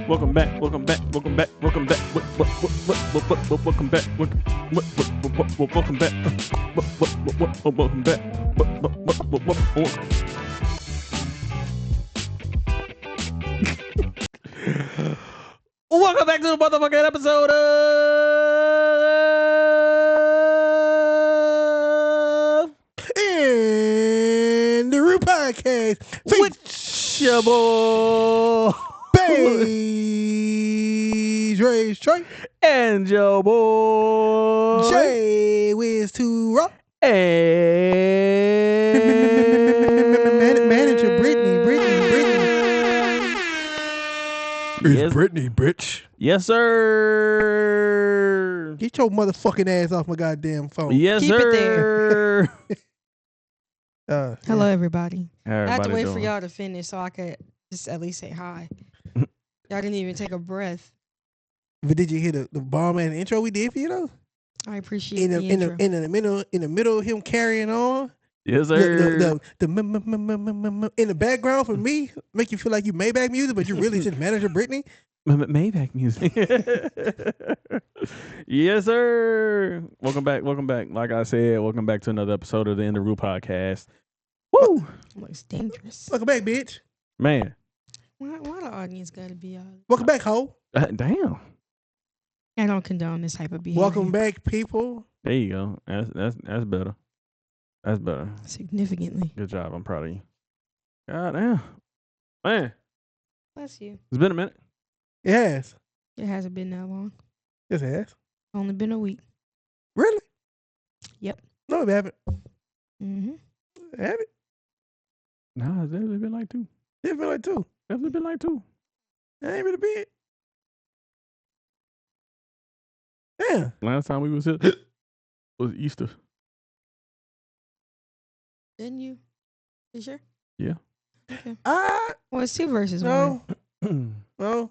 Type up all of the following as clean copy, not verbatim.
Welcome back. Welcome back. Welcome back. Welcome back. Welcome back. Welcome back. Welcome back. Welcome back to the motherfucking episode of And the Roux Podcast. With your boy Beige Race Trey. and your boy Jay Wiz to Rock. and Manager Brittany. Yes. Brittany, bitch. Yes, sir. Get your motherfucking ass off my goddamn phone. Yes, Keep it sir. Hello, everybody. I have to Everybody wait for doing? y'all to finish so I could just at least say hi. Y'all didn't even take a breath. But did you hear the bomb and intro we did for you though? I appreciate In the intro. the middle of him carrying on. Yes, sir. In the background for me, make you feel like you Maybach music, but you really just manager Brittany. Maybach music. Yes, sir. Welcome back. Welcome back. Like I said, welcome back to another episode of the In the Roux Podcast. Woo! Looks dangerous. Welcome back, bitch. Man. Why the audience got to be all? Welcome back, ho. Damn. I don't condone this type of behavior. Welcome back, people. There you go. That's better. That's better. Significantly. Good job. I'm proud of you. God damn. Man, Bless you. it's been a minute. It has. It hasn't been that long. Yes, it has. Only been a week. Really? Yep. No, it haven't. Mm-hmm. Have it? Nah, it's definitely been like two. It feel like two. Definitely been like two. It ain't really big. Yeah. Last time we was here was Easter. Didn't you? You sure? Yeah. Okay. Well, it's 2 versus 1. No.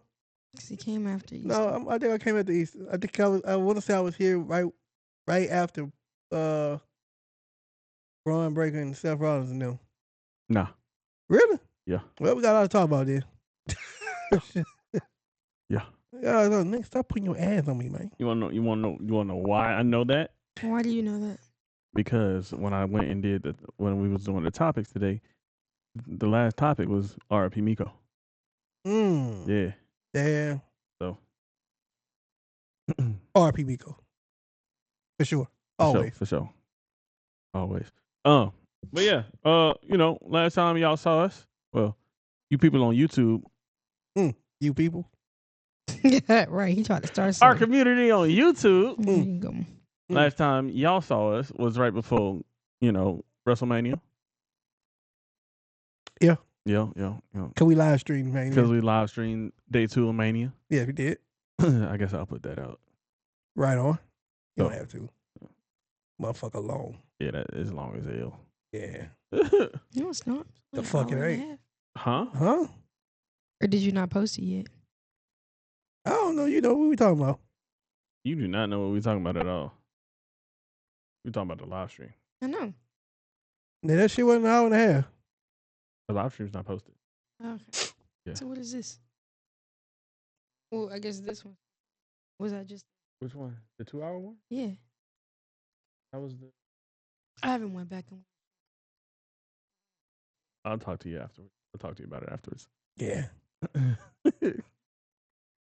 Because he came after you. No, I think I came at the East. I think I want to say I was here right after Braun Breaker and Seth Rollins and them. Nah. Really? Yeah. Well, we got a lot to talk about then. Yeah. Yeah, nigga, stop putting your ass on me, man. You wanna know why I know that? Why do you know that? Because when I went and when we was doing the topics today, the last topic was R.I.P. Miko. Yeah. Damn. So. R.P. Miko. For sure. Always. For sure. Always. But yeah, last time y'all saw us, well, you people on YouTube. You people. Yeah, right. He tried to start Our something. community on YouTube. There you go. Last time y'all saw us was right before, WrestleMania. Yeah. Yeah. Can we live stream, man? Because we live streamed day 2 of Mania. Yeah, we did. I guess I'll put that out. Right on. You Oh. don't have to. Motherfucker long. Yeah, that is long as hell. Yeah. No, it's not. The Like fuck it hour and a ain't. half. Huh? Huh? Or did you not post it yet? I don't know. You know what we talking about. You do not know what we're talking about at all. We're talking about the live stream. I know. Now, that shit wasn't an hour and a half. The live stream's not posted. Okay. Yeah. So what is this? Well, I guess this one. Was that just? Which one? The 2-hour one? Yeah. That was the. I haven't went back and. I'll talk to you afterwards. I'll talk to you about it afterwards. Yeah.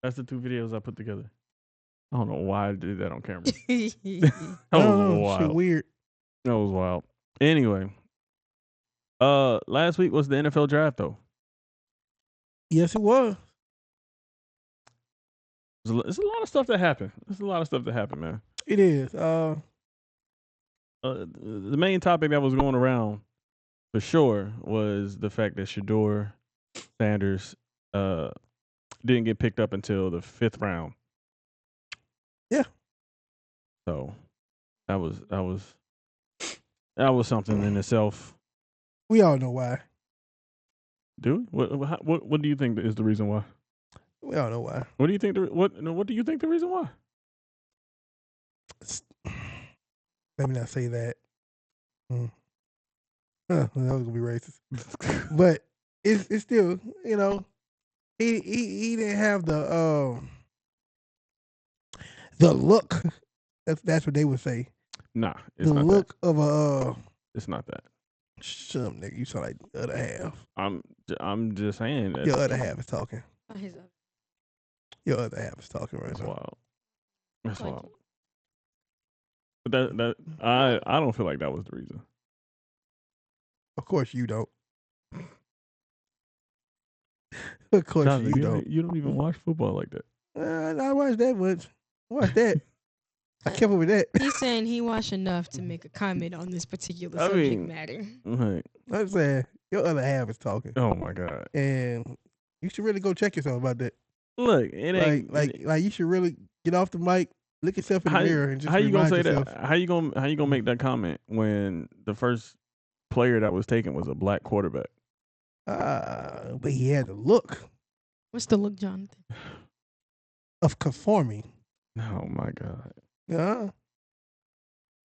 That's the 2 videos I put together. I don't know why I did that on camera. That I was don't know. wild. Shit weird. That was wild. Anyway, last week was the NFL draft though. Yes, it was. It's a lot of stuff that happened. Man. It is. The main topic that was going around for sure was the fact that Shador Sanders didn't get picked up until the 5th round. Yeah. So that was something in itself. We all know why. Do we? What do you think is the reason why? We all know why. What do you think? What do you think the reason why? Let me not say that. That was gonna be racist. But it's still, he didn't have the look. That's what they would say. Nah, it's The not look that. of a It's not that. shut up, nigga. You sound like the other half. I'm just saying that Your other half is talking. Not his other. Your other half is talking right that's now. wild. That's Like, wild. But that I don't feel like that was the reason. Of course you don't. Of course Jonathan, you don't. you don't even watch football like that. I watched that much. I watched that. I kept up with that. he's saying he watched enough to make a comment on this particular I subject mean- matter. Like, I'm saying your other half is talking, oh my god. and you should really go check yourself about that. Look, it ain't Like you should really get off the mic, look yourself in the mirror, and just how you gonna remind say yourself. that? How you gonna make that comment when the first player that was taken was a black quarterback? But he had the look What's the look, Jonathan? of conforming. Oh my god. Yeah.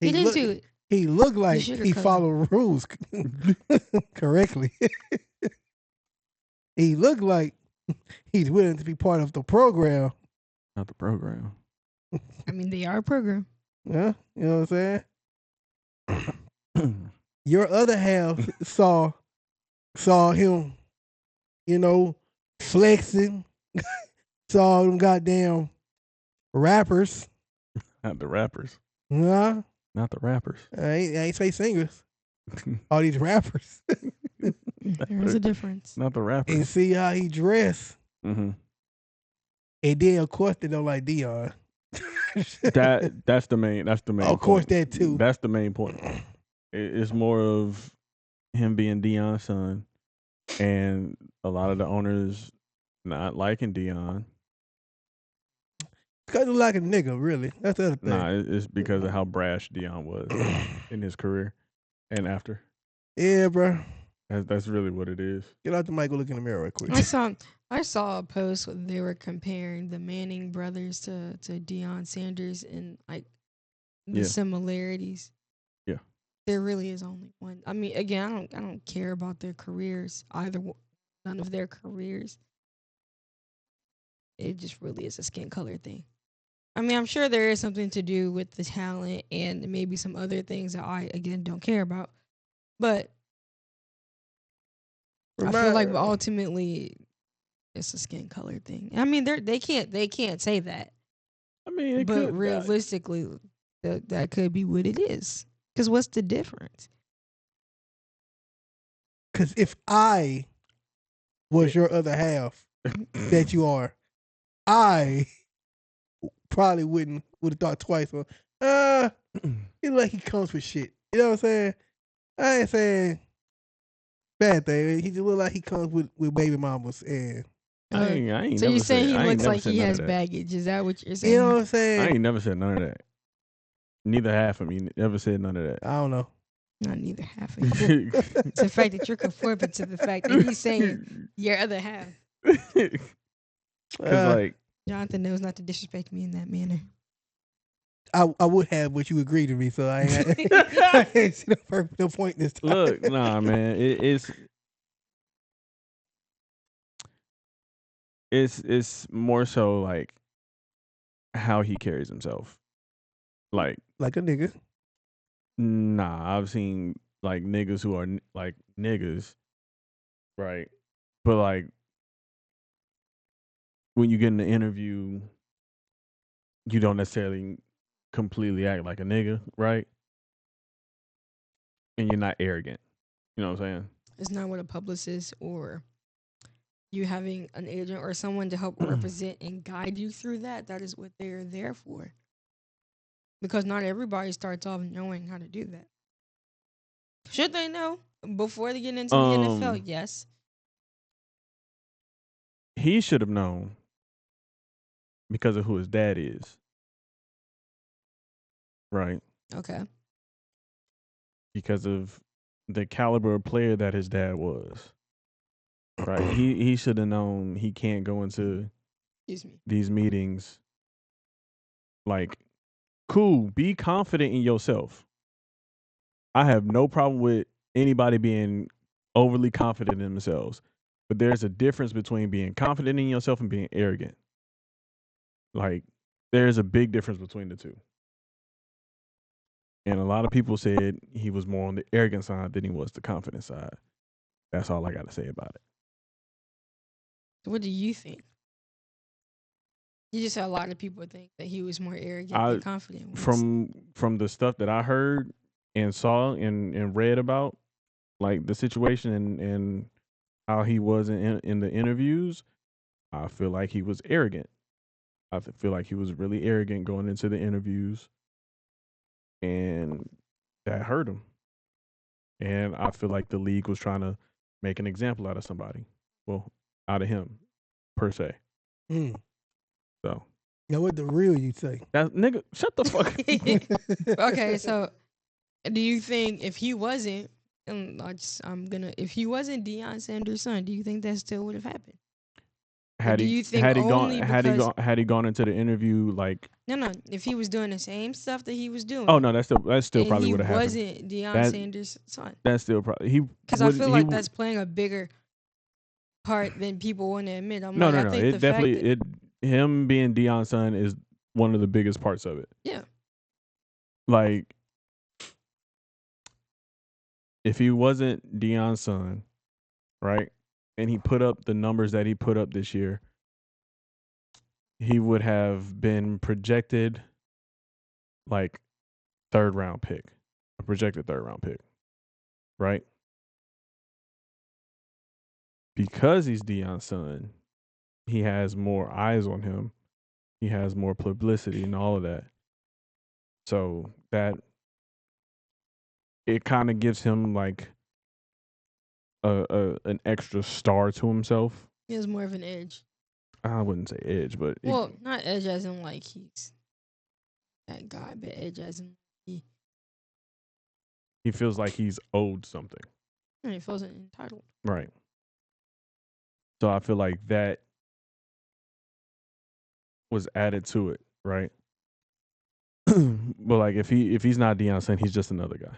Get into it. He looked like sugar he cousin. followed rules correctly. He looked like he's willing to be part of the program. Not the program. I mean, they are a program. Yeah, you know what I'm saying? Your other half saw him, flexing, saw them goddamn rappers. Not the rappers. Nah, Not the rappers. I ain't say singers. All these rappers. There is a difference. Not the rappers. And see how he dressed. Mm-hmm. And then of course they don't like Dion. That's the main. That's the main. Of course point. that too. That's the main point. It's more of him being Dion's son, and a lot of the owners not liking Dion. Cause he like a nigga, really. That's the other thing. Nah, it's because of how brash Dion was in his career and after. Yeah, bro. That's really what it is. Get out the mic, go look in the mirror real quick. I saw a post where they were comparing the Manning brothers to Deion Sanders and like the Yeah. similarities. Yeah. There really is only one. I mean, again, I don't care about their careers either. None of their careers. It just really is a skin color thing. I mean, I'm sure there is something to do with the talent and maybe some other things that I again don't care about, but I feel like ultimately it's a skin color thing. I mean, they can't say that, I mean, but realistically, that could be what it is. Because what's the difference? Because if I was your other half that you are, I probably would have thought twice. It's like he comes for shit. You know what I'm saying? I ain't saying bad thing. He just look like he comes with baby mamas and I ain't So never you're saying said- he I ain't looks never like said he none of has that. baggage? Is that what you're saying? you know what I'm I saying? ain't never said none of that. Neither half of me never said none of that. I don't know. Not neither half of you. It's the fact that you're conforming to the fact that he's saying your other half. Because like Jonathan knows not to disrespect me in that manner. I would have, but you agreed to me, so I ain't see no point this time. look, nah, man, it's more so like how he carries himself. Like, like a nigga. nah, I've seen like niggas who are like niggas, right? But like when you get in the interview, you don't necessarily completely act like a nigga, right? And you're not arrogant. You know what I'm saying? It's not what a publicist or you having an agent or someone to help represent and guide you through that. That is what they're there for. Because not everybody starts off knowing how to do that. Should they know before they get into the NFL? Yes. He should have known because of who his dad is. Right? Okay. Because of the caliber of player that his dad was. Right? He should have known he can't go into Excuse me. these meetings like, cool, be confident in yourself. I have no problem with anybody being overly confident in themselves. But there's a difference between being confident in yourself and being arrogant. Like, there's a big difference between the two. And a lot of people said he was more on the arrogant side than he was the confident side. That's all I got to say about it. What do you think? You just said a lot of people think that he was more arrogant I than confident. from the stuff that I heard and saw and read about, like the situation and how he was in the interviews, I feel like he was arrogant. I feel like he was really arrogant going into the interviews, and that hurt him. And I feel like the league was trying to make an example out of somebody. Well, out of him, per se. Mm. So Now, what the real you say? that nigga, shut the fuck up. Okay, so do you think if he wasn't, if he wasn't Deion Sanders' son, do you think that still would have happened? Had do he you think had he only gone had he because gone had he gone into the interview like no, if he was doing the same stuff that he was doing, oh no that still and probably he would have happened. wasn't Deion That Sanders' son, that still probably he because I wouldn't feel he like that's playing a bigger part than people want to admit. no I think it the definitely fact that, him being Deion's son is one of the biggest parts of it. yeah, Like if he wasn't Deion's son, right, and he put up the numbers that he put up this year, he would have been projected like a projected third round pick, right? Because he's Deion's son, he has more eyes on him. He has more publicity and all of that. So that it kind of gives him like an extra star to himself. he has more of an edge. I wouldn't say edge, but Well, not edge as in like he's that guy, but edge as in he feels like he's owed something. he feels entitled. Right. So I feel like that was added to it, right? But like if he's not Deion Sanders, he's just another guy.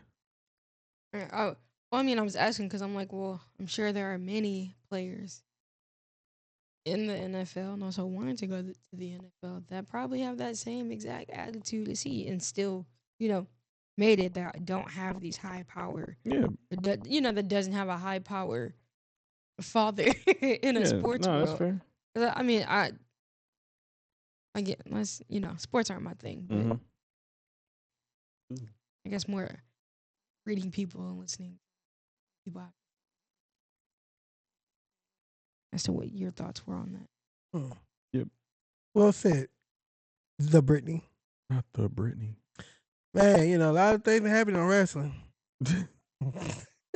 Well, I mean, I was asking because I'm like, well, I'm sure there are many players in the NFL and also wanting to go to the NFL that probably have that same exact attitude as he and still, made it that don't have these high power. Yeah. That doesn't have a high power father in a sports no, world. that's fair. I mean, I get unless sports aren't my thing, but Mm-hmm. I guess more reading people and listening to people as to what your thoughts were on that. Yep. Well said, the Brittany. Not the Brittany. Man, a lot of things happen in wrestling. Hold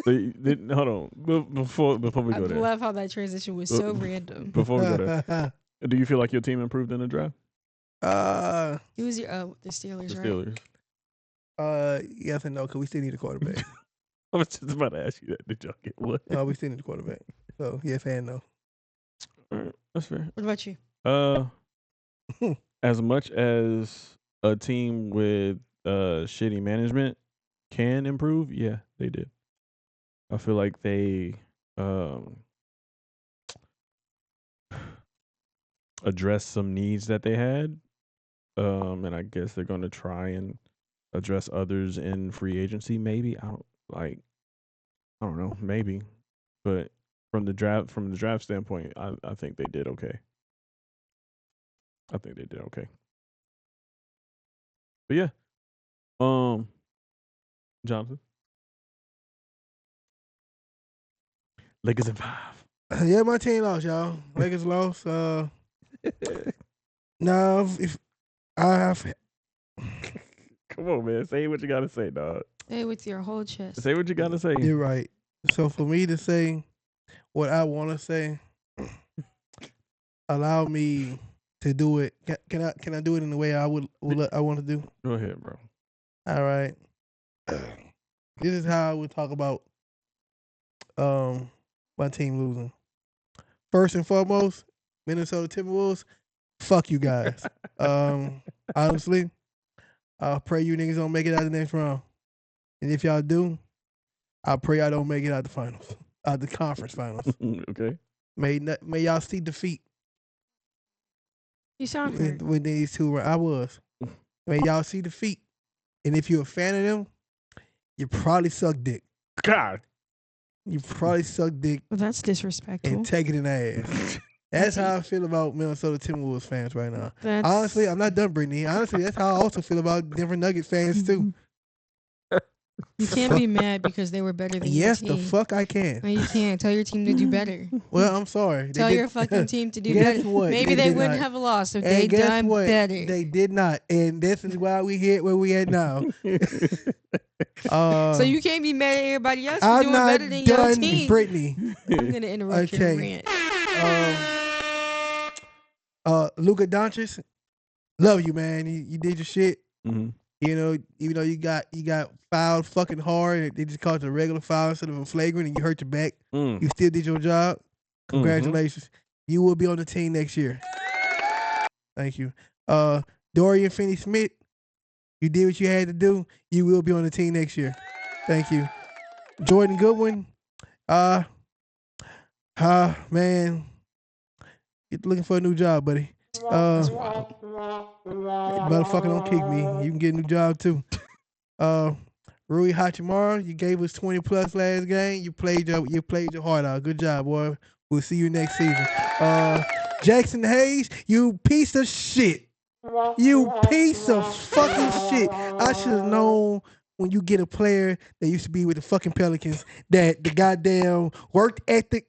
on. Before we I go there. love how that transition was so random. Before we go there. Do you feel like your team improved in the draft? Who was your the Steelers, The right? Steelers. Yes and no, because we still need a quarterback. I was just about to ask you that. Did y'all get what? No, we still need a quarterback. So yes and no. All right, that's fair. What about you? As much as a team with shitty management can improve, yeah, they did. I feel like they addressed some needs that they had. And I guess they're gonna try and address others in free agency, maybe. I don't know, maybe. But from the draft standpoint, I think they did okay. I think they did okay. But yeah. Jonathan. Lakers in 5. Yeah, my team lost, y'all. Lakers lost. No, if I have. Come on, man. Say what you gotta say, dog. Say with your whole chest. Say what you gotta say. You're right. So for me to say what I want to say, allow me to do it. Can I do it in the way I want to do? Go ahead, bro. All right. This is how I would talk about my team losing. First and foremost, Minnesota Timberwolves, fuck you guys. Honestly, I pray you niggas don't make it out of the next round. And if y'all do, I pray I don't make it out the finals, out the conference finals. Okay. May y'all see defeat You sound hurt. when these two were. I was. May y'all see defeat. And if you're a fan of them, you probably suck dick. God. You probably suck dick Well, that's disrespectful. and take it in the ass. That's how I feel about Minnesota Timberwolves fans right now. That's... Honestly, I'm not done, Brittany. Honestly, that's how I also feel about Denver Nuggets fans too. You can't be mad because they were better than Yes, your team. the fuck I can. No, you can't. Tell your team to do better. Well, I'm sorry. Tell your fucking team to do Guess better. what? Maybe they wouldn't have lost if they guess done what? better. They did not, and this is why we hit where we at now. So you can't be mad at everybody else for I'm doing not better than your done, team. Brittany. I'm gonna interrupt your rant. Luka Doncic, love you, man. You did your shit. Mm-hmm. You know, even though you got fouled fucking hard, they just called it a regular foul instead of a flagrant, and you hurt your back. You still did your job. Congratulations. You will be on the team next year. Thank you. Dorian Finney-Smith, you did what you had to do. You will be on the team next year. Thank you. Jordan Goodwin, man, you're looking for a new job, buddy. Motherfucker, don't kick me. You can get a new job too. Rui Hachimura, you gave us 20 plus last game. You played your heart out. Good job, boy. We'll see you next season. Jackson Hayes, you piece of shit. You piece of fucking shit. I should have known when you get a player that used to be with the fucking Pelicans that the goddamn work ethic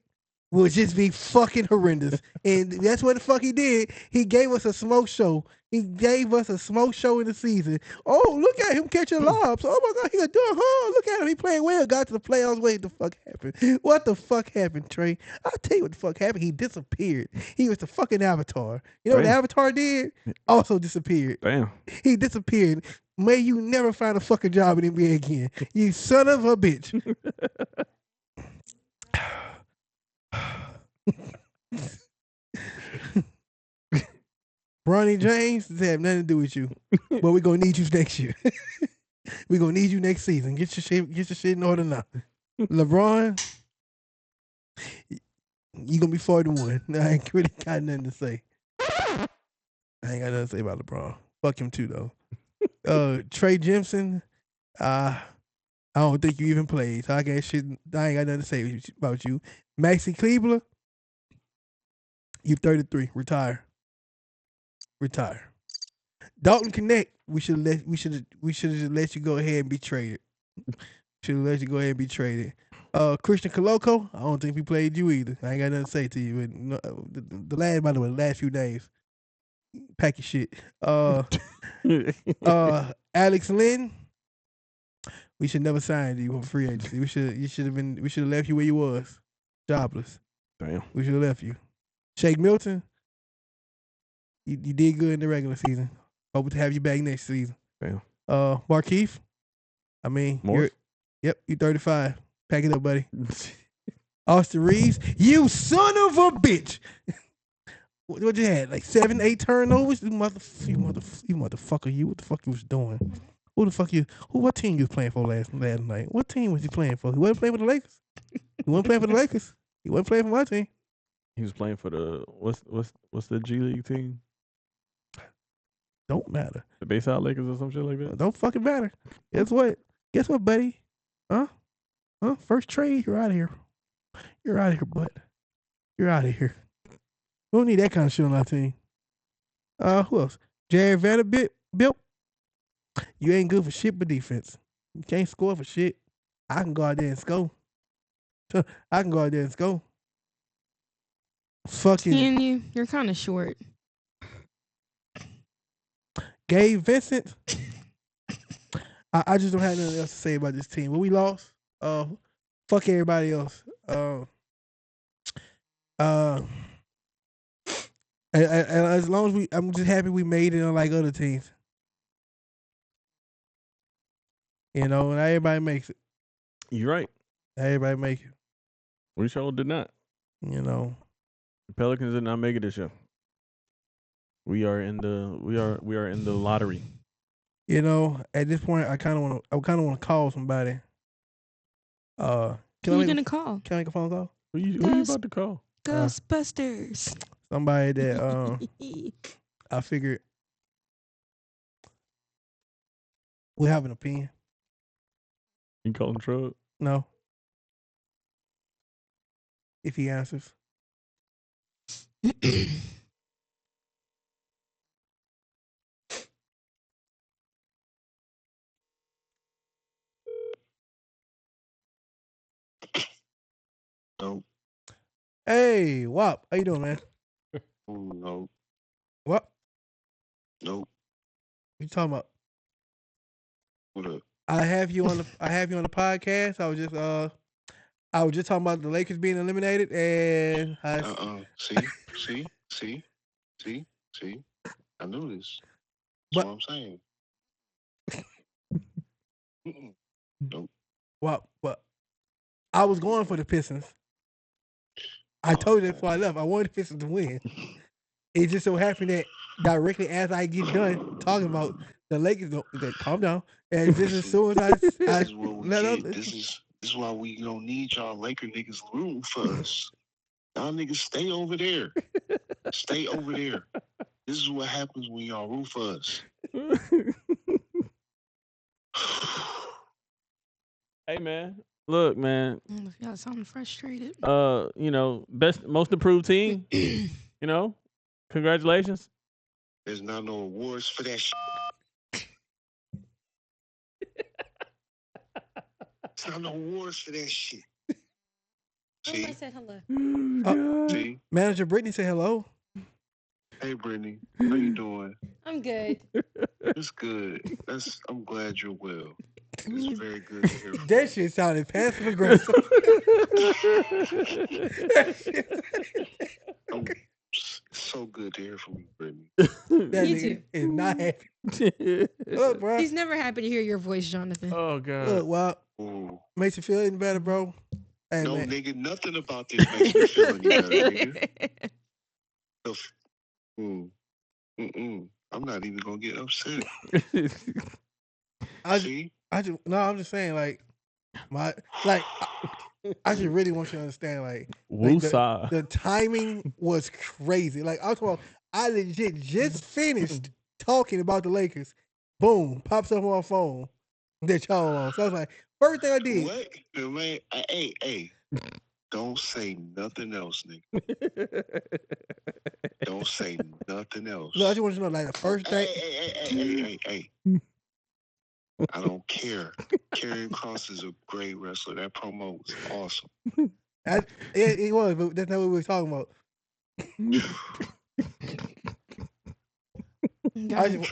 will just be fucking horrendous. And that's what the fuck he did. He gave us a smoke show. He gave us a smoke show in the season. Oh, look at him catching lobs. Oh my God, he a doing, huh? Look at him. He playing well. Got to the playoffs. What the fuck happened? What the fuck happened, Trey? I'll tell you what the fuck happened. He disappeared. He was the fucking Avatar. You know what the Avatar did? Also disappeared. Damn. He disappeared. May you never find a fucking job in the NBA again. You son of a bitch. Bronny James doesn't have nothing to do with you, but we're gonna need you next year. We're gonna need you next season. Get your shit in order now. LeBron, you gonna be 41. I ain't really got nothing to say. I ain't got nothing to say about LeBron. Fuck him too though. Trey Jemison, I don't think you even played. So I ain't got nothing to say about you. Maxi Kleber, you 33. Retire. Dalton Connect, we should have just let you go ahead and be traded. Should have let you go ahead and be traded. Christian Coloco, I don't think we played you either. I ain't got nothing to say to you. The last few days. Pack your shit. Alex Lynn, we should never sign you for free agency. We should have left you where you was. Jobless. Damn. We should have left you. Shake Milton, you did good in the regular season. Hope to have you back next season. Damn. Markeith, I mean, you're 35. Pack it up, buddy. Austin Reeves, you son of a bitch. What you had? Like 7, 8 turnovers? You motherfucker. You what the fuck you was doing? What team you was playing for last night? What team was you playing for? He wasn't playing for the Lakers. He wasn't playing for the Lakers. He wasn't playing for my team. He was playing for the what's the G League team? Don't matter. The Bayside Lakers or some shit like that? Don't fucking matter. Guess what, buddy? Huh? First trade, you're out of here. You're out of here, bud. You're out of here. We don't need that kind of shit on our team. Who else? Jared Vanderbilt. You ain't good for shit but defense. You can't score for shit. I can go out there and score. Fucking. You're kind of short. Gabe Vincent. I just don't have nothing else to say about this team. But we lost. Fuck everybody else. As long as I'm just happy we made it unlike other teams. You know, and everybody makes it. You're right. Everybody make it. We sure did not. You know, the Pelicans did not make it this year. We are in the lottery. You know, at this point, I kind of want to call somebody. Who are you gonna call? Can I make a phone call? Who you about to call? Ghostbusters. Somebody that I figured we have an opinion. You call him Trug? No. If he answers. Nope. Hey, Wop, how you doing, man? Nope. What? Nope. What you talking about? What up? I have you on the podcast. I was just talking about the Lakers being eliminated and See. I knew this. but That's what I'm saying. Nope. What? I was going for the Pistons. I told you that before I left. I wanted the Pistons to win. It just so happened that directly as I get done talking about the Lakers, calm down. And just as soon as This is what we get. This is why we don't need y'all Laker niggas rooting for us. Y'all niggas stay over there. Stay over there. This is what happens when y'all root for us. Hey man, look, man. Y'all sound frustrated. Most improved team. Congratulations. There's not no awards for that shit. There's not no awards for that shit. See? I said hello. See? Manager Brittany said hello. Hey, Brittany. How you doing? I'm good. It's good. I'm glad you're well. It's very good to hear from That shit sounded passive aggressive. So good to hear from you, Brittany. That You nigga too. is not happy. Look, bro. He's never happy to hear your voice, Jonathan. Oh god. Look, well, Ooh. makes you feel any better, bro. Hey, No, man. nigga, nothing about this makes me feel any better, nigga. I'm not even gonna get upset. See? I'm just saying, like, I just really want you to understand, like the timing was crazy. Like, I legit just finished talking about the Lakers. Boom, pops up on my phone that y'all on. So I was like, first thing I did. What? Man, hey. Don't say nothing else, nigga. Don't say nothing else. No, I just want you to know, like, the first thing. Hey. I don't care. Karrion Kross is a great wrestler. That promo was awesome. It was, but that's not what we were talking about. I'm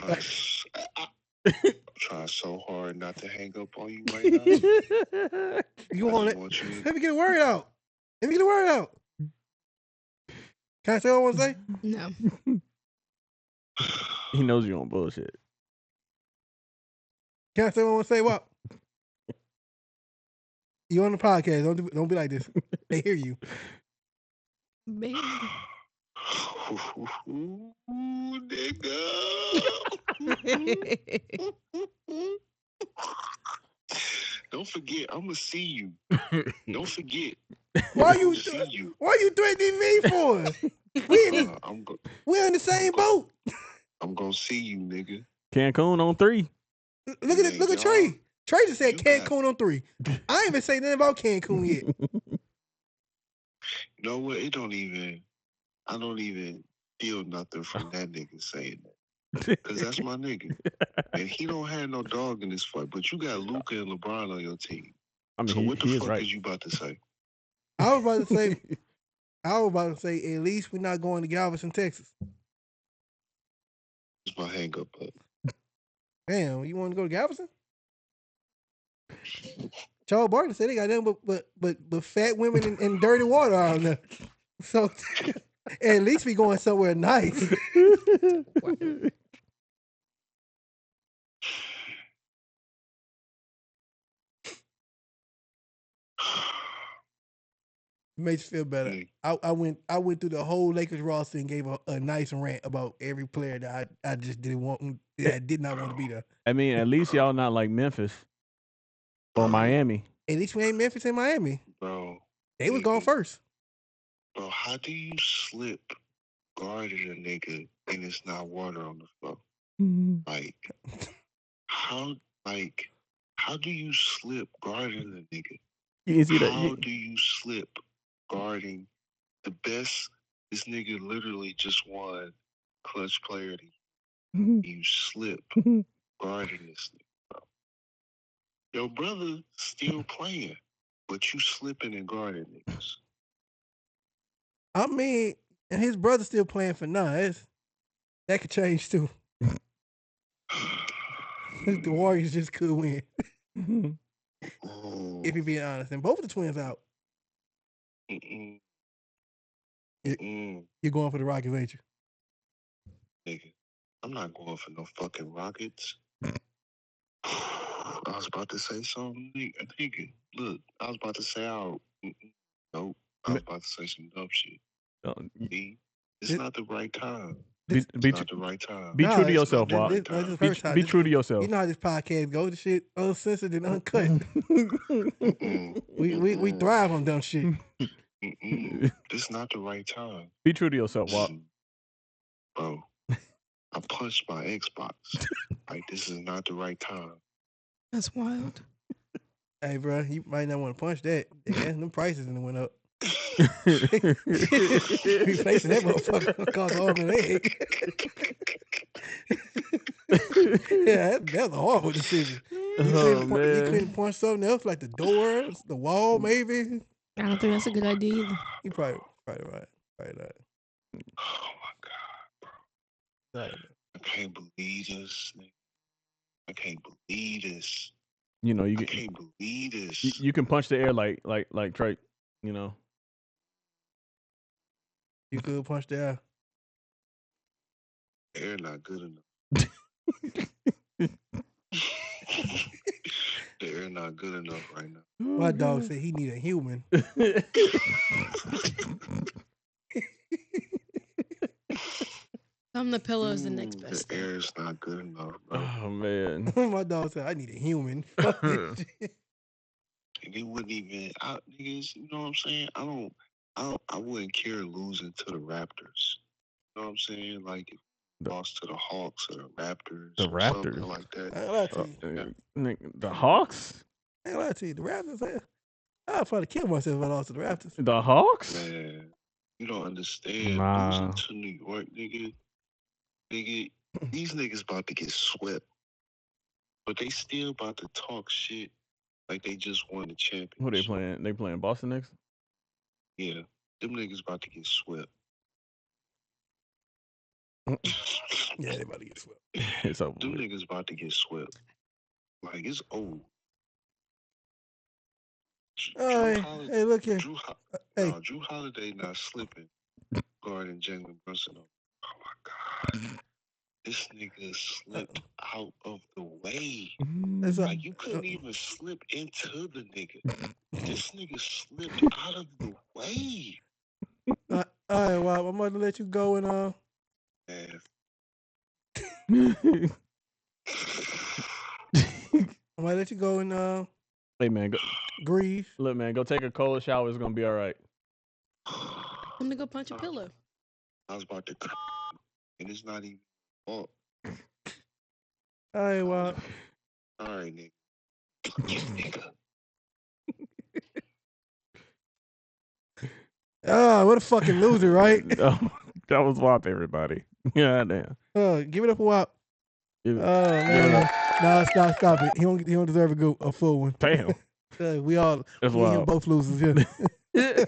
trying so hard not to hang up on you right now. Let me get a word out. Can I say what I want to say? No. He knows you're on bullshit. Can I say what I want to say? What? You on the podcast? Don't be like this. They hear you. Baby. Ooh, nigga. Don't forget, I'm gonna see you. Don't forget. Why you threatening me for? We're in the same boat. I'm gonna see you, nigga. Cancun on 3. Look at Trey. Trey just said Cancun on 3. I ain't even say nothing about Cancun yet. You know what? I don't even feel nothing from that nigga saying that. Because that's my nigga. And he don't have no dog in this fight. But you got Luka and LeBron on your team. I mean, so what the fuck right. is you about to say? I was about to say, at least we're not going to Galveston, Texas. It's my hang up. Damn, you want to go to Galveston? Charles Barkley said they got nothing but fat women and dirty water out there. So at least we going somewhere nice. Makes you feel better. I went through the whole Lakers roster and gave a nice rant about every player that I just didn't want, that I did not want to be there. I mean, at least y'all not like Memphis or Miami. At least we ain't Memphis and Miami. Bro, they was gone first. Bro, how do you slip guarding a nigga and it's not water on the floor? Like, how how do you slip guarding a nigga? You see that? How do you slip guarding the best? This nigga literally just won clutch player. You slip guarding this nigga, bro. Your brother still playing, but you slipping and guarding niggas. I mean, and his brother still playing for none. That could change too. The Warriors just could win. If you're being honest. And both of the twins out. You're going for the Rockets, ain't you? Nigga, I'm not going for no fucking Rockets. I was about to say something, nigga. Look, I was about to say out. Nope. I was about to say some dumb shit. See? It's not the right time. It's not the right time. Be true to yourself, Walt. Be true to yourself. You know how this podcast goes. The shit uncensored and uncut. We thrive on dumb shit. This is not the right time. Be true to yourself, Walt. Bro, I punched my Xbox. Like, this is not the right time. That's wild. Hey, bro, you might not want to punch that. Yeah, them prices went up. Replacing that motherfucker cost an arm and a leg. Yeah, that was a horrible decision. You couldn't punch something else like the doors, the wall, maybe. I don't think that's a good idea either. You probably right. Right. Oh my god, bro! Right. I can't believe this. I can't believe this. You know, I can't believe this. You can punch the air like Trey. You know. You could punch the air. The air not good enough. The air not good enough right now. My dog said he need a human. Some of the pillows the next best. The air is not good enough, bro. Oh man. My dog said I need a human. And they wouldn't even niggas, you know what I'm saying? I wouldn't care losing to the Raptors. You know what I'm saying? Like if lost to the Hawks or the Raptors. The Raptors. Something like that. I lie to you. The Hawks? I lie to you. The Raptors. I'd probably kill myself if I lost to the Raptors. The Hawks? Man, you don't understand. Nah. Losing to New York, nigga, these niggas about to get swept. But they still about to talk shit like they just won the championship. Who they playing? They playing Boston next? Yeah. Them niggas about to get swept. Yeah, they about to get swept. It's over. Them niggas about to get swept. Like, it's old. Hey, look here. Drew Holiday not slipping guarding Jalen Brunson. Oh my God. This nigga slipped out of the way. Like, you couldn't even slip into the nigga. This nigga slipped out of the way. All right, well, I'm going to let you go and Man. I'm going to let you go and hey, man, go. Grieve. Look, man, go take a cold shower. It's going to be all right. Let me go punch a pillow. I was about to and it's not even fault. All right, well. All right, nigga. What a fucking loser, right? That was WAP, everybody. Yeah, damn. Give it up for WAP. Man. No, stop it. He don't deserve a full one. Damn. We all both losers here. There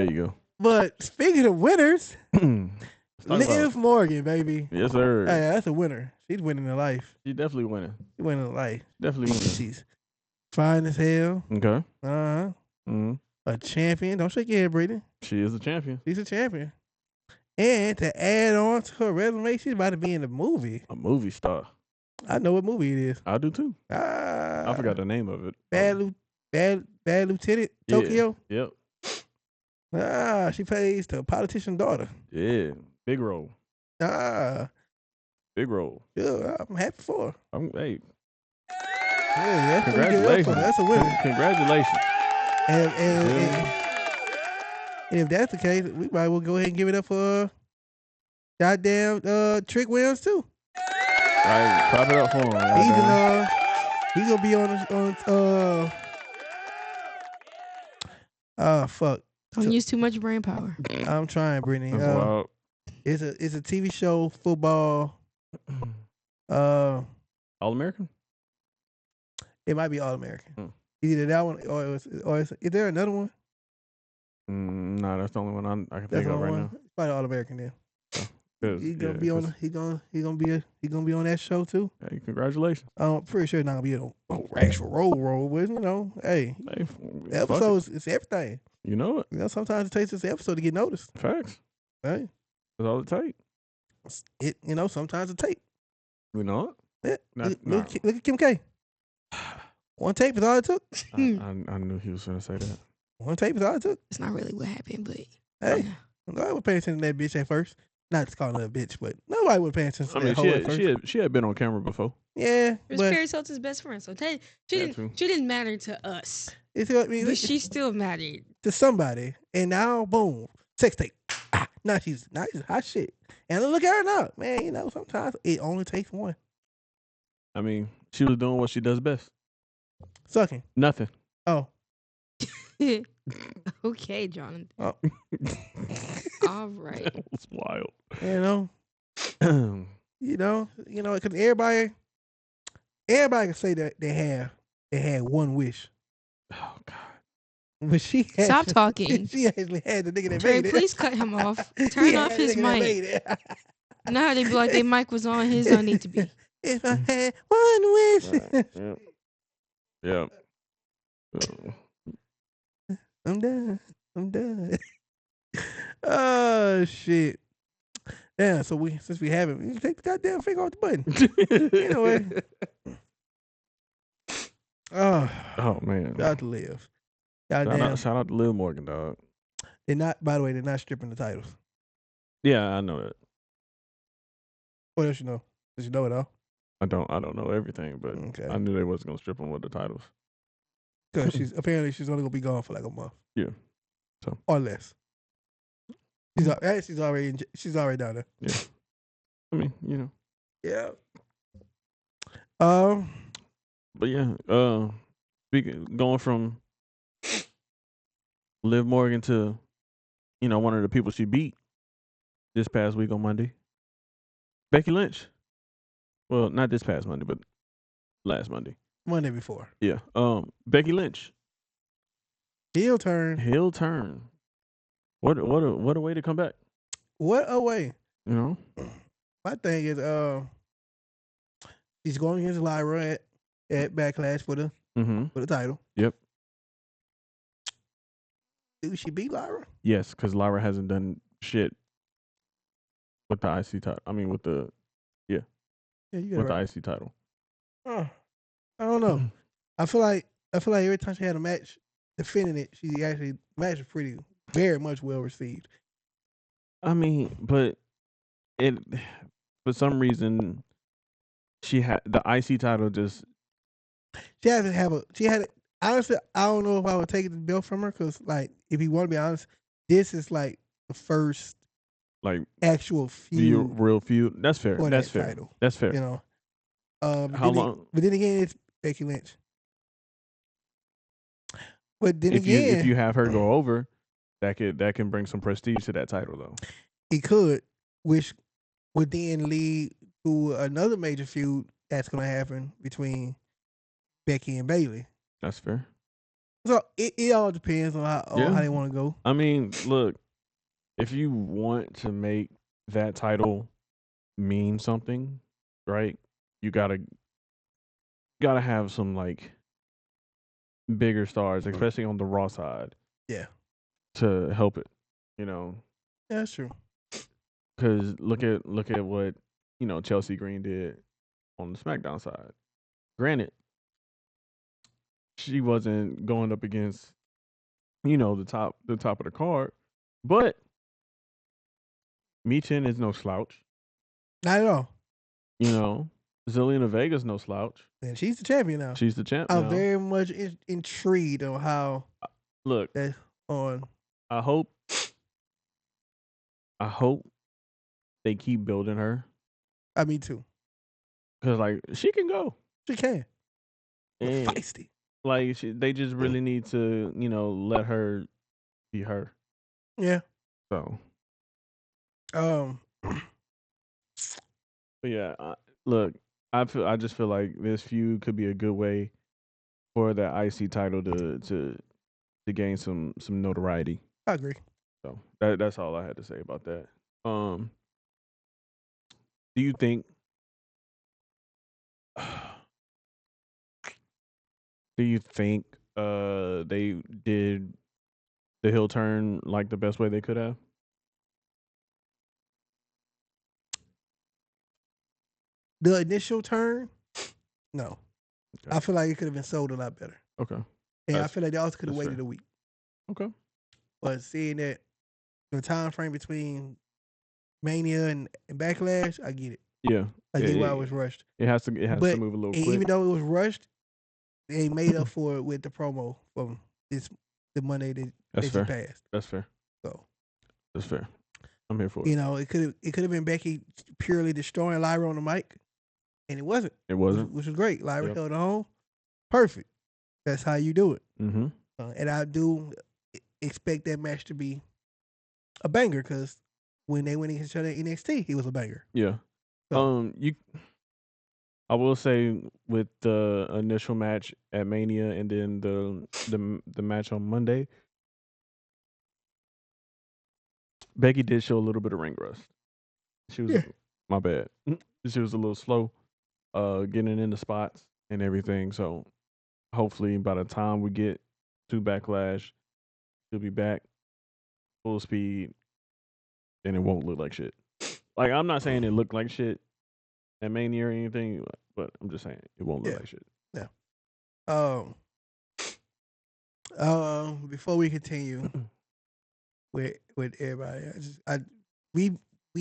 you go. But speaking of winners, Liv Morgan, baby. Yes, sir. Hey, that's a winner. She's winning in life. She's definitely winning. She's winning in life. Definitely winning. She's fine as hell. Okay. A champion. Don't shake your head, Brittany. She is a champion. She's a champion. And to add on to her resume, she's about to be in a movie. A movie star. I know what movie it is. I do too. I forgot the name of it. Bad Lieutenant Tokyo. Yep. She plays the politician's daughter. Yeah. Big role. Big role. Yeah, I'm happy for her. Hey. Yeah, that's Congratulations. That's a winner. Congratulations. And if that's the case, we might well go ahead and give it up for goddamn Trick Williams too. All right, clap it up for him. He's gonna be on fuck. Don't use too much brain power. I'm trying, Brittany. Wow. It's a TV show, football. All American? It might be All American. Either that one or is there another one? No, that's the only one I can That's think of right one. now. It's probably All American then. He's gonna be on that show too. Hey, congratulations. I'm pretty sure it's not gonna be an actual role, but you know, hey, episodes it's everything. You know it. You know, sometimes it takes this episode to get noticed. Facts. Hey, that's all it takes. Sometimes it takes. You know it. Look at Kim K. One tape is all it took. I knew he was gonna say that. One tape is all it took. It's not really what happened, but hey, nobody would pay attention to that bitch at first. Not to call her a bitch, but nobody would pay attention to that hoe at first. She had been on camera before. Yeah, it was Paris Hilton's best friend, so she didn't matter to us. You see what I mean? But she still mattered to somebody, and now boom, sex tape. Now she's hot shit. And look at her now, man. You know, sometimes it only takes one. I mean, she was doing what she does best. Sucking. Nothing. Oh. Okay, Jonathan. Oh. All right. That was wild. You know, because everybody can say that they had one wish. Oh God. But she had, stop talking. She actually had the nigga that Trey, made it. Please cut him off. Turn off his mic. Now they be like their mic was on, his don't need to be. If I had one wish. Yeah. I'm done. Oh shit. Yeah, so since we have it, we take the goddamn finger off the button. Anyway. Oh man. Shout out to Liv. Shout out to Liv Morgan, dog. By the way, they're not stripping the titles. Yeah, I know that. What else you know? Did you know it all? I don't know everything, but okay. I knew they wasn't gonna strip them with the titles. Because she's only gonna be gone for like a month. Yeah. So or less. She's already down there. Yeah. I mean, you know. Yeah. But yeah, going from Liv Morgan to, one of the people she beat this past week on Monday, Becky Lynch. Well, not this past Monday, but last Monday. Monday before. Yeah. Becky Lynch. Heel turn. What a way to come back. What a way. You know? My thing is she's going against Lyra at Backlash for the title. Yep. Do she beat Lyra? Yes, because Lyra hasn't done shit with the IC title. I mean, with the with the IC title. I don't know. I feel like every time she had a match defending it, the match was very much well received. I mean, but it for some reason she had the IC title just. She had it. Honestly, I don't know if I would take the belt from her because, like, if you want to be honest, this is like the first actual feud, real feud. That's fair. That's fair. Title, that's fair. You know. How long? But then again, it's Becky Lynch. But then if you have her go over, that can bring some prestige to that title, though. It could, which would then lead to another major feud that's going to happen between Becky and Bayley. That's fair. So it all depends on how they want to go. I mean, look, if you want to make that title mean something, right? You gotta have some like bigger stars, especially on the Raw side. Yeah. To help it, Yeah, that's true. Because look at what Chelsea Green did on the SmackDown side. Granted, she wasn't going up against the top of the card, but Michin is no slouch. Not at all. Zelina Vega's no slouch. And she's the champion now. She's the champ I'm now. very much intrigued on how Look, that's on. I hope they keep building her Me too. because like she can go. She can. And Feisty. like they just really need to let her be her. Yeah. So. Um. But yeah, look, I just feel like this feud could be a good way for that IC title to gain some notoriety. I agree. So that's all I had to say about that. Do you think? Do you think they did the heel turn like the best way they could have? The initial turn, no. Okay. I feel like it could have been sold a lot better. Okay. And I feel like they also could have that's waited fair. a week. Okay. But seeing that the time frame between Mania and Backlash, I get it. Yeah. I get why it was rushed. It has to But move a little quick. even though it was rushed, they made up for it with the promo from the Monday that That's just fair. passed. That's fair. So That's fair. I'm here for it. you know, it could have been Becky purely destroying Lyra on the mic, and it wasn't. It wasn't. Which was great. Lyra Yep. held on. Perfect. That's how you do it. Mm-hmm. And I do expect that match to be a banger because when they went against each other in NXT, he was a banger. Yeah. So, I will say with the initial match at Mania and then the match on Monday, Becky did show a little bit of ring rust. She was my bad. She was a little slow, getting into spots and everything. So hopefully by the time we get to Backlash, she'll be back full speed, and it won't look like shit. Like I'm not saying it looked like shit at Mania or anything, but I'm just saying it won't look like shit. Yeah. Before we continue with everybody, we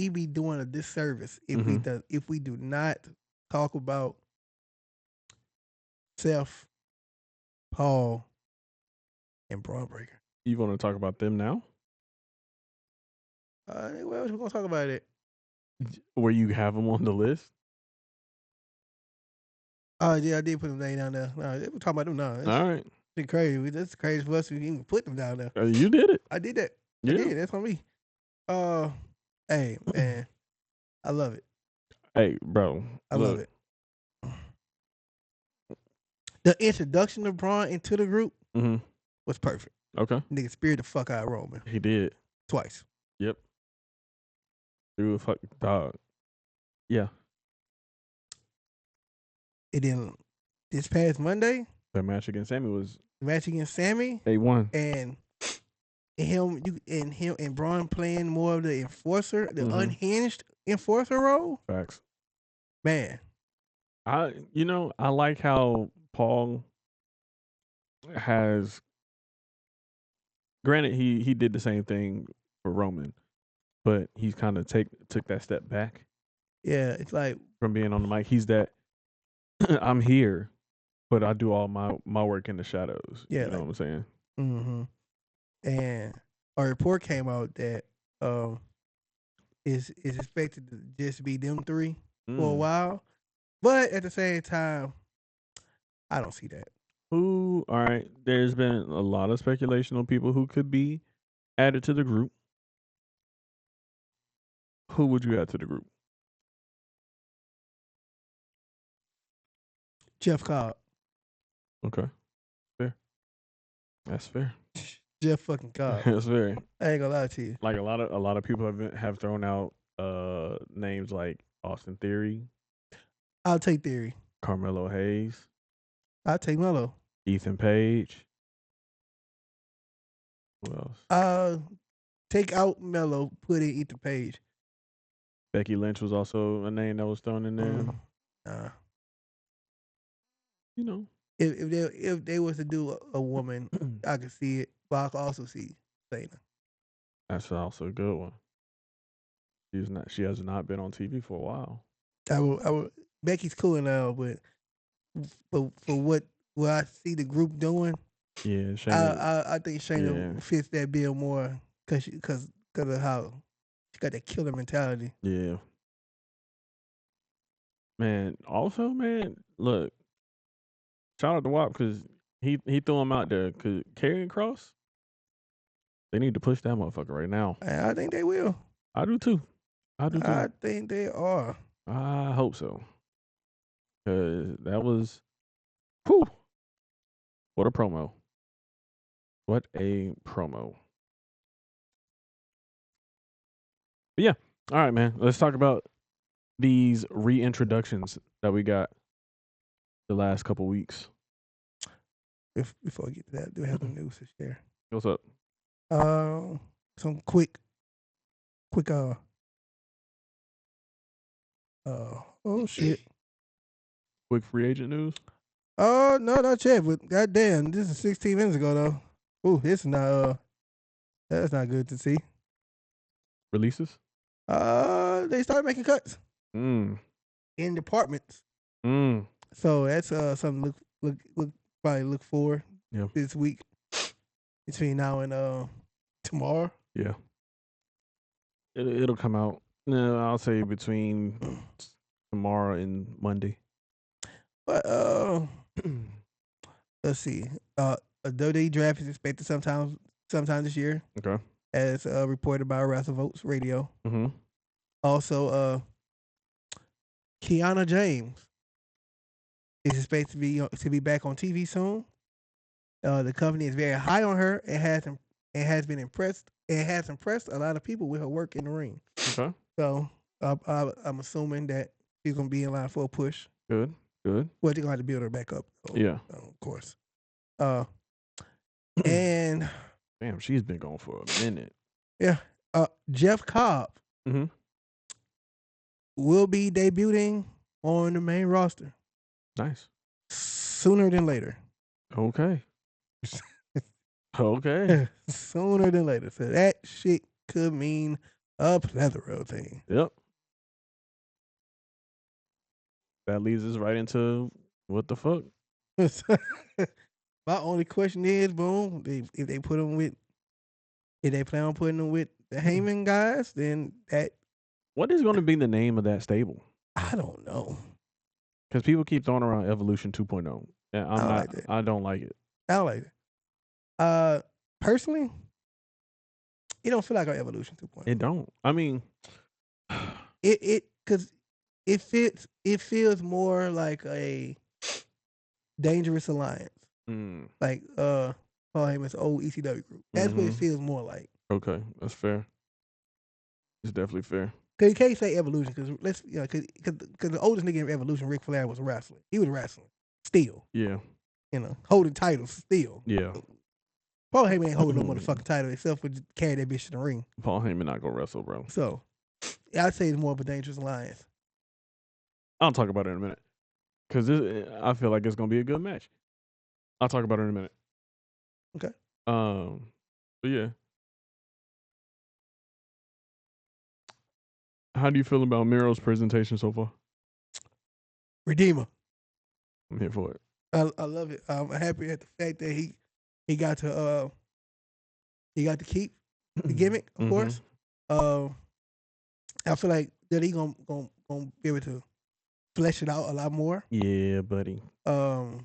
be doing a disservice if we do not talk about Seth, Paul, and Braun Breaker. You want to talk about them now? Well, we're gonna talk about it. Where you have them on the list? Oh yeah, I did put them down there. No, we're talking about them now. All right. It's crazy. That's crazy for us to even put them down there. You did it. I did that. Yeah. I did. That's on me. Hey man, I love it. Hey, bro. I love it. The introduction of Braun into the group was perfect. Okay. Nigga speared the fuck out of Roman. He did. Twice. Yep. Threw a fuck dog. Yeah. And then this past Monday, That match against Sammy was the match against Sammy. They won. And him and Braun playing more of the enforcer, the unhinged enforcer role. Facts. Man. I like how Paul has, granted he did the same thing for Roman, but he's kind of took that step back. Yeah, it's like from being on the mic. He's that I'm here, but I do all my work in the shadows. Yeah, you know what I'm saying? Mm-hmm. And a report came out that is expected to just be them three for a while, but at the same time, I don't see that. All right. There's been a lot of speculation on people who could be added to the group. Who would you add to the group? Jeff Cobb. Okay. Fair. That's fair. Jeff fucking Cobb. That's fair. I ain't gonna lie to you. Like a lot of people have thrown out names like Austin Theory. I'll take Theory. Carmelo Hayes. I'll take Melo. Ethan Page. Who else? Take out Melo, put in Ethan Page. Becky Lynch was also a name that was thrown in there. You know, if they was to do a woman, I could see it, but I could also see Shayna. That's also a good one. She has not been on TV for a while. I would Becky's cool now, but for what I see the group doing, Yeah, Shayna. I think Shayna Yeah. fits that bill more because of how she got that killer mentality. Yeah. Man, also, man, look, shout out to WAP because he threw him out there. Because Karrion Cross, they need to push that motherfucker right now. And I think they will. I do too. I do too. I think they are. I hope so. Because that was, whew, what a promo. What a promo. But yeah, all right, man. Let's talk about these reintroductions that we got the last couple weeks. Before I get to that, I do have some news to share. What's up? Some quick oh shit. Quick free agent news? Oh no, not yet. But goddamn, this is 16 minutes ago though. Ooh, this is not that's not good to see. Releases? They started making cuts Mm. in departments. Mm. So that's something to look for Yeah. this week between now and tomorrow. Yeah. It'll come out. No, I'll say between tomorrow and Monday. But let's see. A WWE draft is expected sometime this year, Okay. as reported by Wrestle Votes Radio. Mm-hmm. Also, Kiana James is expected to be back on TV soon. The company is very high on her and has been impressed. It has impressed a lot of people with her work in the ring. Okay. So I'm assuming that she's gonna be in line for a push. Good. Good. Well, they're gonna have to build her back up. So, Yeah. of course. And damn, she's been going for a minute. yeah, Jeff Cobb Mm-hmm. will be debuting on the main roster Nice. sooner than later. Okay. Okay. Sooner than later. So that shit could mean a plethora of things. Yep. That leads us right into what the fuck? My only question is, boom, if they put them with, if they plan on putting them with the Heyman guys, then that What is going to be the name of that stable? I don't know. Because people keep throwing around Evolution 2.0. And I'm I not. like that. I don't like it. I don't like it. Personally, it don't feel like an Evolution 2.0. It don't. I mean, It because it feels more like a Dangerous Alliance, like Paul Heyman's old ECW group. That's what it feels more like. Okay, that's fair. It's definitely fair. Cause you can't say Evolution because cause the oldest nigga in Evolution, Ric Flair, was wrestling. He was wrestling still. Yeah. Holding titles still. Yeah. Paul Heyman ain't holding no motherfucking title except for just carrying that bitch to the ring. Paul Heyman not gonna wrestle, bro. So I'd say it's more of a Dangerous Alliance. I'll talk about it in a minute. Because I feel like it's gonna be a good match. I'll talk about it in a minute. Okay. But yeah. How do you feel about Miro's presentation so far? Redeemer. I'm here for it. I love it. I'm happy at the fact that he got to keep the gimmick, of course. I feel like that he gonna be able to flesh it out a lot more. Yeah, buddy. And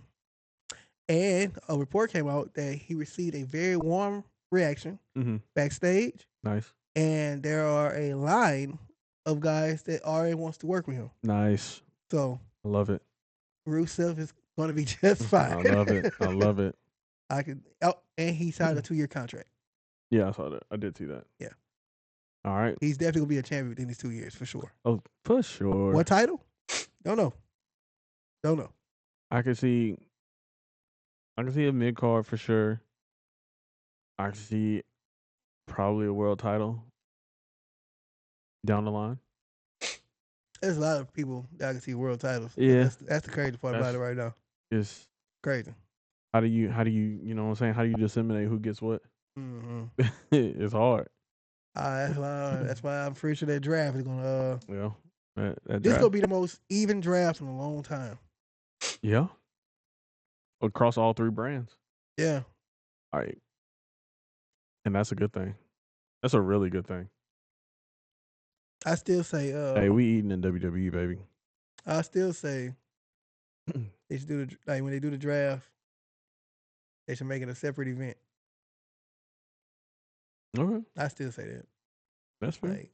a report came out that he received a very warm reaction backstage. Nice. And there are a line of guys that already wants to work with him. Nice. So I love it. Rusev is going to be just fine. I love it. I love it. And he signed a 2-year contract. Yeah, I saw that. I did see that. Yeah. All right. He's definitely going to be a champion within these 2 years for sure. Oh, for sure. What title? Don't know. I can see a mid card for sure. I can see probably a world title down the line. There's a lot of people that I can see world titles. Yeah. That's the crazy part about it right now. It's crazy. How do you you know what I'm saying? How do you disseminate who gets what? It's hard. That's why I'm pretty sure that draft is gonna That This draft? gonna be the most even draft in a long time. Yeah. Across all three brands. Yeah, All right. And that's a good thing. That's a really good thing. I still say. Hey, we eating in WWE, baby. I still say they should do like when they do the draft, they should make it a separate event. Okay. I still say that. That's fair.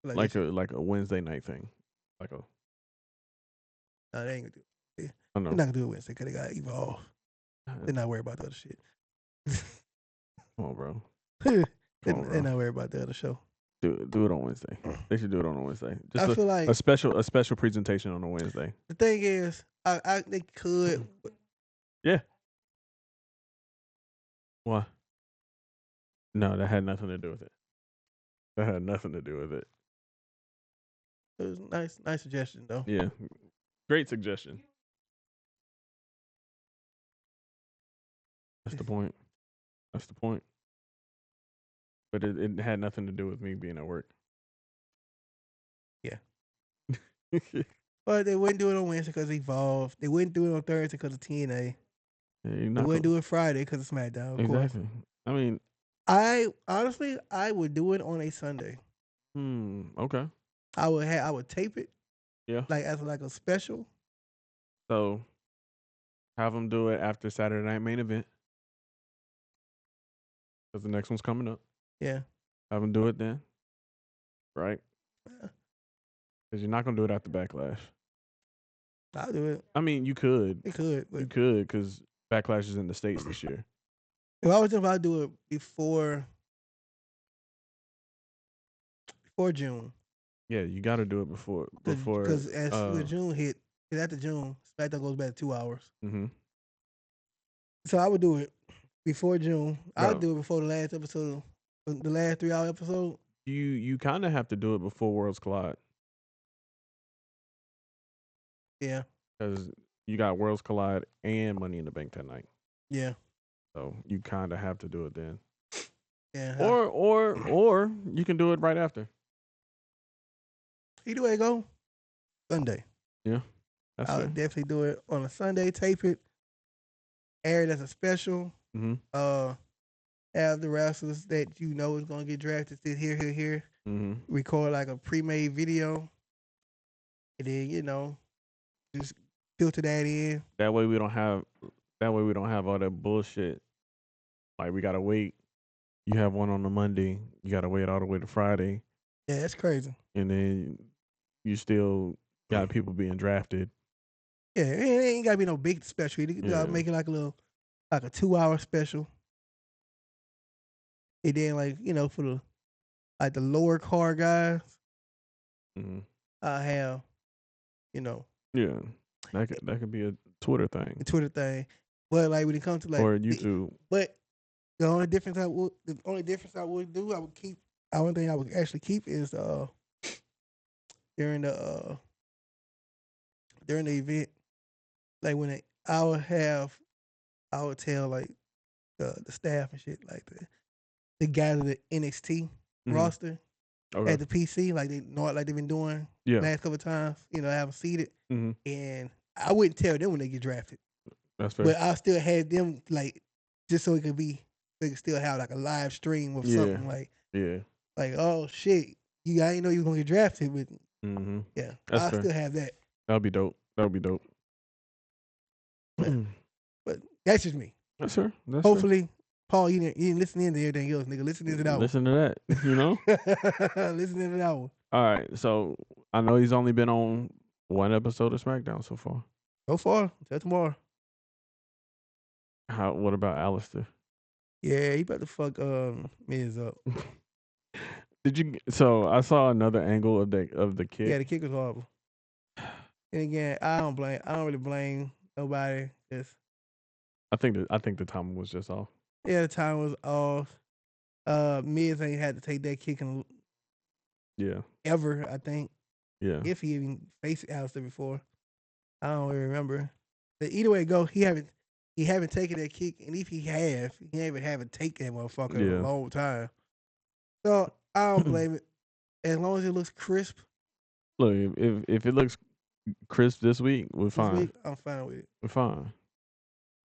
Like Like a Wednesday night thing. Like a no, they ain't gonna do it. I They're know. not gonna do it Wednesday because they got Evolve. They're not worried about the other shit. Come on, bro. They're not worried about the other show. Do it on Wednesday. They should do it on a Wednesday. I feel like a special presentation on a Wednesday. the thing is, they could. Yeah. Why? No, that had nothing to do with it. That had nothing to do with it. It was nice suggestion though. Yeah. Great suggestion. That's the point. That's the point. But it had nothing to do with me being at work. Yeah. But they wouldn't do it on Wednesday because Evolve. They wouldn't do it on Thursday because of TNA. They wouldn't do it Friday because of SmackDown. Of exactly. course. I mean, I honestly would do it on a Sunday. Okay. I would tape it. Yeah. Like as like a special. So have them do it after Saturday Night Main Event because the next one's coming up. Yeah. Have them do it then, right? Because you're not gonna do it after Backlash. I'll do it. I mean, you could. It could. You could because Backlash is in the States this year. If I was if I'd do it before June. Yeah, you got to do it before because as the June hit, because after June, SmackDown goes back to 2 hours. Mm-hmm. So I would do it before June. Bro. I'd do it before the last episode, the last 3 hour episode. You kind of have to do it before Worlds Collide. Yeah. Because you got Worlds Collide and Money in the Bank that night. Yeah. So you kind of have to do it then. Yeah. Or you can do it right after. Either way, go Sunday. Yeah. I would definitely do it on a Sunday. Tape it, air it as a special. Mm-hmm. Have the wrestlers that you know is gonna get drafted sit here. Mm-hmm. Record like a pre-made video, and then just filter that in. That way we don't have all that bullshit. Like we gotta wait. You have one on the Monday. You gotta wait all the way to Friday. Yeah, that's crazy. And then you still got people being drafted. Yeah, it ain't gotta be no big special. You can make it like a 2 hour special. And then for the lower card guys, I have, Yeah, that could be a Twitter thing. A Twitter thing, but like when it comes to like or YouTube. But the only difference I would do, I would keep. The only thing I would actually keep is during the event, like when I would tell like the staff and shit like the guys of the NXT roster at the PC, like they know it, like they've been doing last couple of times. Have them seated, and I wouldn't tell them when they get drafted. That's fair. But I still had them like just so it could be. They could still have like a live stream of something like oh shit, I didn't know you were gonna get drafted, but yeah, I still have that. That'll be dope. But that's just me. That's fair. Hopefully, Paul, you didn't listen in to everything else, nigga. Listen to that one. Listen to that, Listen to that one. All right, so I know he's only been on one episode of SmackDown so far. Until tomorrow. What about Alistair? Yeah, he about to fuck Miz up. Did you? So I saw another angle of the kick. Yeah, the kick was horrible. And again, I don't really blame nobody. I think the timing was just off. Yeah, the time was off. Miz ain't had to take that kick ever, I think. Yeah. If he even faced Alistair before. I don't really remember. But either way it go, he haven't taken that kick, and if he haven't taken that motherfucker in a long time. So I don't blame it. As long as it looks crisp, Look, if it looks crisp this week, we're This fine. week, I'm fine with it. We're fine.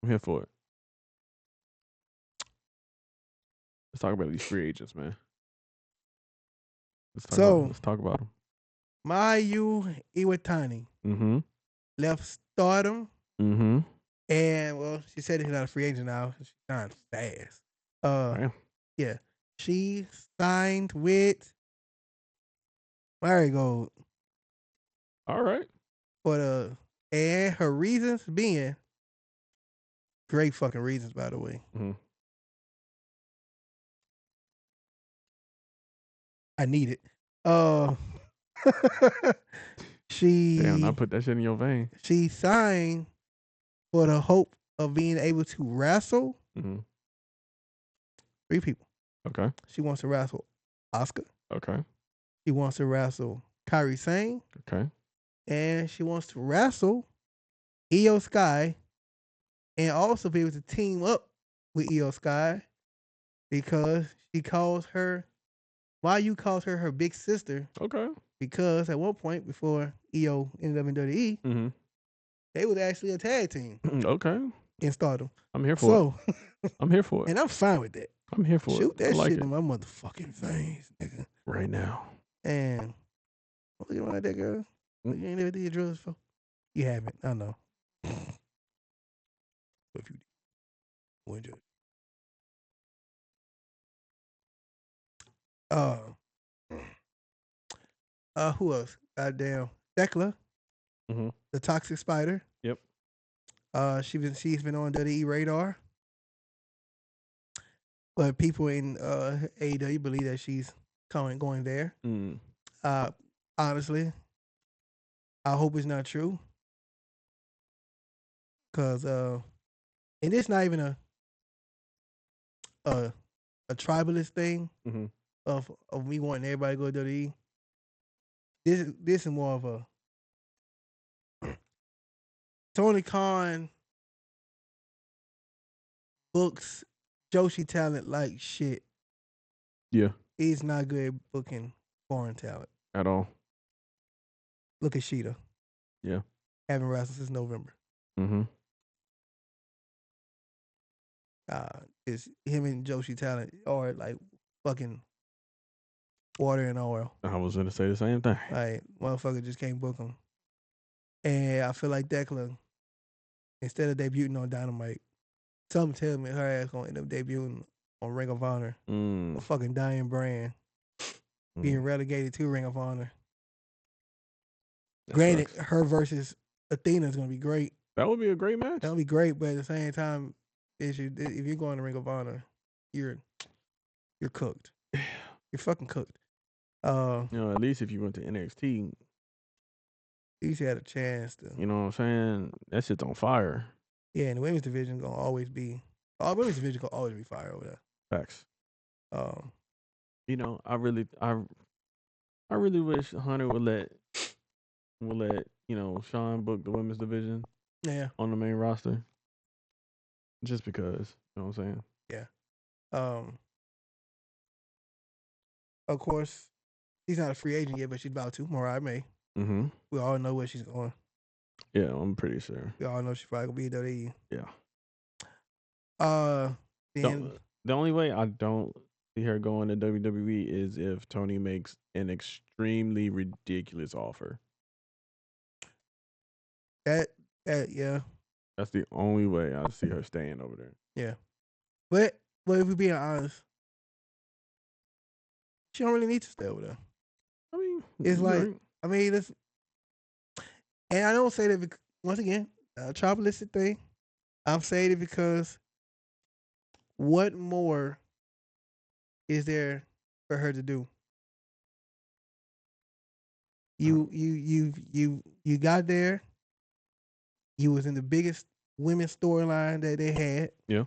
I'm here for it. Let's talk about these free agents, man. Let's talk about them. Mayu Iwatani Mm-hmm. left Stardom, Mm-hmm. and well, she said he's not a free agent now. She signed fast. Damn. Yeah, she signed with Marigold All right. and her reasons being great fucking reasons, by the way. Mm-hmm. I need it. Damn, I she put that shit in your vein. she signed for the hope of being able to wrestle Mm-hmm. 3 people. Okay. She wants to wrestle Oscar. Okay. She wants to wrestle Kairi Sane. Okay. And she wants to wrestle Io Sky and also be able to team up with Io Sky because she calls her, Mayu calls her big sister. Okay. Because at one point before Io ended up in WWE, Mm-hmm. they was actually a tag team Okay. in Stardom. I'm here for it. I'm here for it. And I'm fine with that. I'm here for Shoot it. that I like shit it. in my motherfucking veins, nigga. Right now. And look at my that girl. You ain't never did drugs before. You haven't. I know. If you did, would you? Who else? Goddamn, Thekla, Mm-hmm. the Toxic Spider. Yep. She's been on WWE radar, but people in AEW believe that she's going there. Mm. Honestly, I hope it's not true, cause and it's not even a tribalist thing Mm-hmm. of me wanting everybody to go to WWE. This is more of a Tony Khan books Joshi talent like shit. Yeah. He's not good at booking foreign talent. At all. Look at Sheeta. Yeah. Haven't wrestled since November. Mm-hmm. It's him and Joshi talent or like fucking water and oil. I was gonna say the same thing. Like motherfucker just can't book him. And I feel like Declan, instead of debuting on Dynamite, something tells me her ass gonna end up debuting on Ring of Honor. A fucking dying brand. Being relegated to Ring of Honor. That Granted, sucks. her versus Athena is gonna be great. That would be a great match. That'll be great, but at the same time, if you're going to Ring of Honor, you're cooked. You're fucking cooked. At least if you went to NXT, at least you had a chance to. you know what I'm saying? That shit's on fire. Yeah, and the women's division gonna always be. Women's division gonna always be fire over there. Facts. I really wish Hunter would let Sean book the women's division. Yeah. On the main roster. Just because, you know what I'm saying? Yeah. Of course, she's not a free agent yet, but she's about to. Mariah May. Mm-hmm. We all know where she's going. Yeah, I'm pretty sure. We all know she's probably gonna be at WWE. Yeah. Then the only way I don't see her going to WWE is if Tony makes an extremely ridiculous offer. That yeah. That's the only way I see her staying over there. Yeah. But if we're being honest, she don't really need to stay over there. I mean, it's like right. I mean, it's, and I don't say that because, once again, a tribalistic thing. I'm saying it because what more is there for her to do? You got there. You was in the biggest women's storyline that they had. Yeah.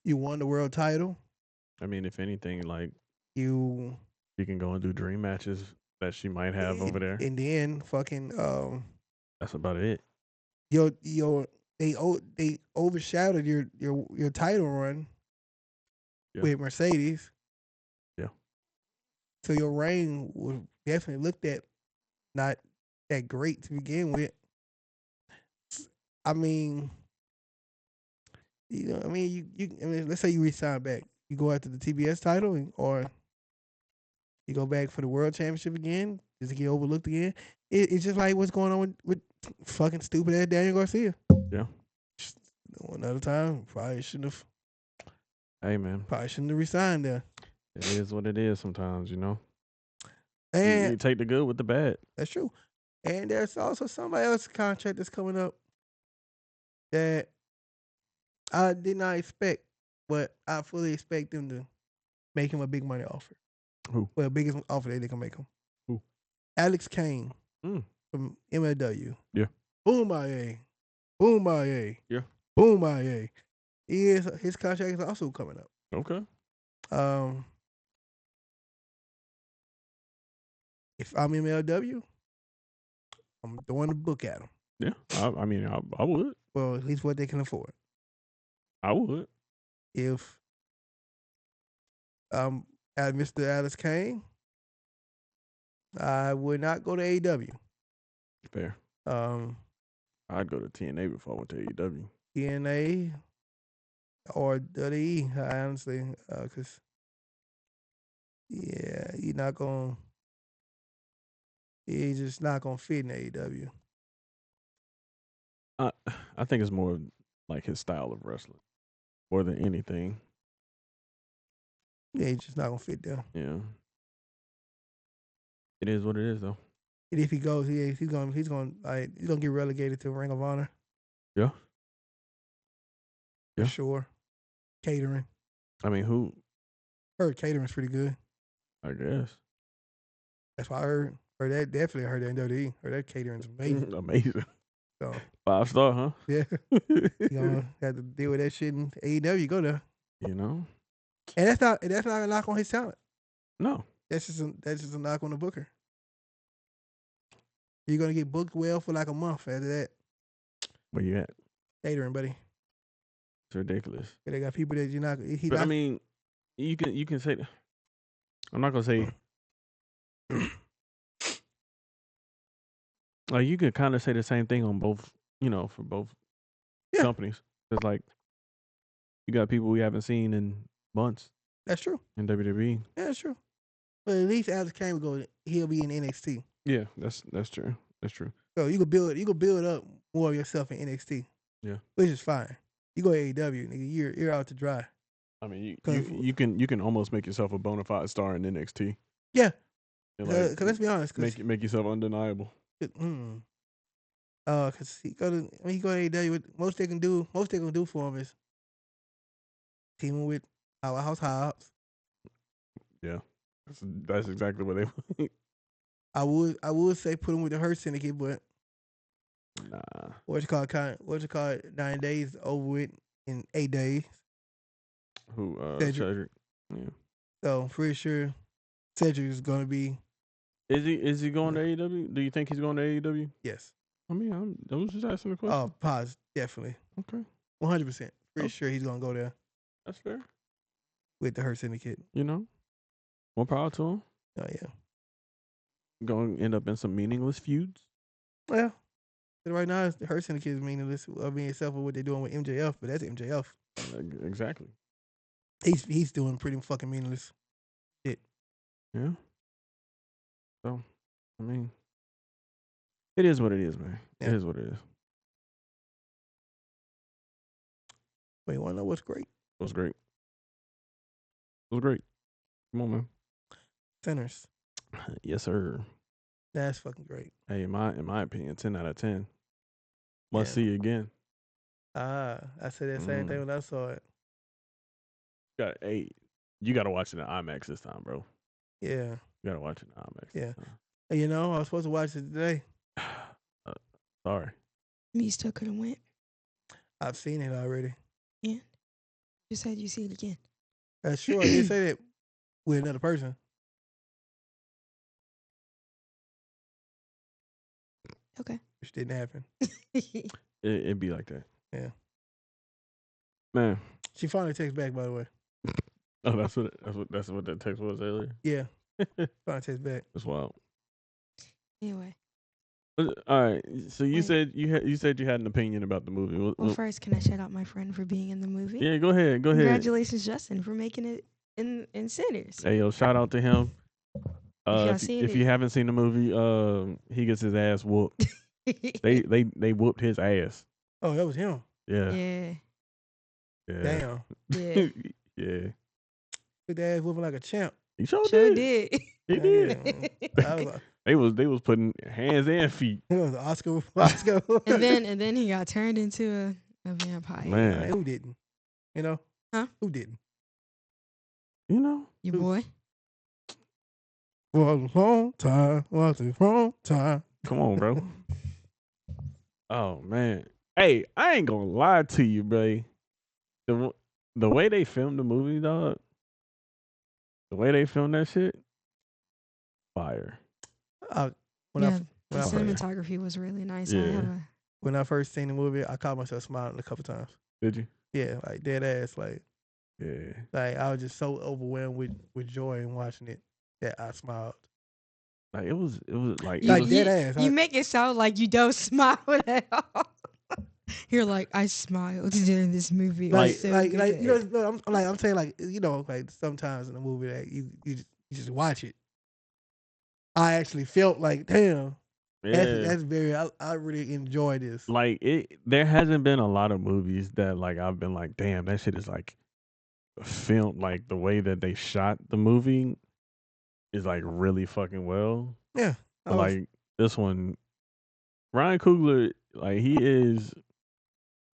You won the world title. I mean, if anything, like she can go and do dream matches that she might have over there. And then fucking that's about it. They overshadowed your title run with Mercedes. Yeah. So your reign was definitely looked at not that great to begin with. I mean, let's say you resign back. You go after the TBS title, or you go back for the world championship again, just to get overlooked again. It's just like what's going on with fucking stupid ass Daniel Garcia. Yeah. Another time, probably shouldn't have. Hey, man. Probably shouldn't have resigned there. It is what it is sometimes, you know. And you take the good with the bad. That's true. And there's also somebody else's contract that's coming up that I did not expect, but I fully expect them to make him a big money offer. Who? Well, biggest offer that they can make him. Who? Alex Kane Mm. from MLW. Yeah. Boom, IA. Boom, IA. Yeah. Boom, IA. His contract is also coming up. Okay. If I'm MLW, I'm throwing the book at him. Yeah. I mean, I would. Well, at least what they can afford. I would. If at Mr. Alex Kane, I would not go to AEW. Fair. I'd go to TNA before I went to AEW. TNA or WWE, honestly, because you're not gonna. He's just not gonna fit in AEW. I think it's more like his style of wrestling, more than anything. Yeah, he's just not gonna fit there. Yeah. It is what it is, though. And if he goes, he's gonna get relegated to Ring of Honor. Yeah. For sure. Catering. I mean, who? Heard catering's pretty good. I guess. That's why I heard. Heard that definitely. Heard that in WWE. Heard that catering's amazing. Amazing. So 5-star, huh? yeah, you gonna have to deal with that shit in AEW. Go there. You know. And that's not a knock on his talent. No. That's just a knock on the booker. You're gonna get booked well for like a month after that. Where you at? Catering, buddy. It's ridiculous. They got people that you're not. I mean, you can say. I'm not gonna say. Like you could kind of say the same thing on both, for both companies. It's like you got people we haven't seen in months. That's true. In WWE. Yeah, that's true. But at least Alex Kane will go. He'll be in NXT. Yeah, that's true. That's true. So you could build up more of yourself in NXT. Yeah, which is fine. You go to AEW, nigga, you're out to dry. I mean, you can almost make yourself a bona fide star in NXT. Yeah, because let's be honest, make yourself undeniable. Because he go to AEW, most they can do for him is teaming with Powerhouse Hobbs. Yeah, that's exactly what they. I would say put him with the Hurt Syndicate, but nah. What's it called? 9 days over with in 8 days. Who? Cedric. Yeah. So pretty sure Cedric is gonna be. Is he going to AEW? Do you think he's going to AEW? Yes. I mean, I was just asking a question. Oh, pause. Definitely. Okay. 100%. Pretty sure he's gonna go there. That's fair. With the Hurt Syndicate. More power to him. Oh yeah. Going to end up in some meaningless feuds. Well, right now the Hurt Syndicate is meaningless. I mean, except for what they're doing with MJF, but that's MJF. Exactly. He's doing pretty fucking meaningless shit. Yeah. So, I mean, it is what it is, man. Yeah. It is what it is. But you want to know what's great? What's great? What's great? Come on, man. Centers. Yes, sir. That's fucking great. Hey, in my opinion, 10 out of 10. Must see again. I said that same thing when I saw it. You got to watch it in IMAX this time, bro. Yeah. You got to watch it in IMAX. Yeah. And I was supposed to watch it today. Sorry. Me still could have went. I've seen it already. Yeah. You said you see it again. That's true. I did say that with another person. Okay. Which didn't happen. It'd be like that. Yeah. Man. She finally texted back, by the way. Oh, that's what that text was earlier? Yeah. Trying to taste back. That's wild. Anyway, All right. So you Wait. said you said you had an opinion about the movie. well, first, can I shout out my friend for being in the movie? Yeah, go ahead. Go ahead. Congratulations, Justin, for making it in Sinners. Hey, yo, shout out to him. y'all seen if it- you haven't seen the movie, he gets his ass whooped. They whooped his ass. Oh, that was him. Yeah. yeah, Yeah. Damn. yeah, Yeah. His ass whooping like a champ. He sure sure did. did. He did. I was like, They was putting hands and feet. it was Oscar. Oscar. and then he got turned into a vampire. Man. Who didn't? You know? Huh? Who didn't? You know? Your boy. For a long time. Was a long time. Come on, bro. Oh man. Hey, I ain't gonna lie to you, bro. The way they filmed the movie, dog. The way they filmed that shit, fire. When Yeah, when the I- cinematography was really nice. I Yeah. have a when I first seen the movie, I caught myself smiling a couple times. Did you? Yeah, like dead ass. Like Yeah. I was just so overwhelmed with joy in watching it that I smiled. Like it was like, Like it was, dead ass. You make it sound like you don't smile at all. You're like, I smiled during this movie. It was so like good. you know, no, I'm saying like you know like sometimes in a movie that you just watch it. I actually felt like damn. yeah. That's very. I really enjoy this. Like it. There hasn't been a lot of movies that like I've been like, damn, that shit is like filmed. Like the way that they shot the movie is like really fucking well. Yeah, But like this one, Ryan Coogler, like he is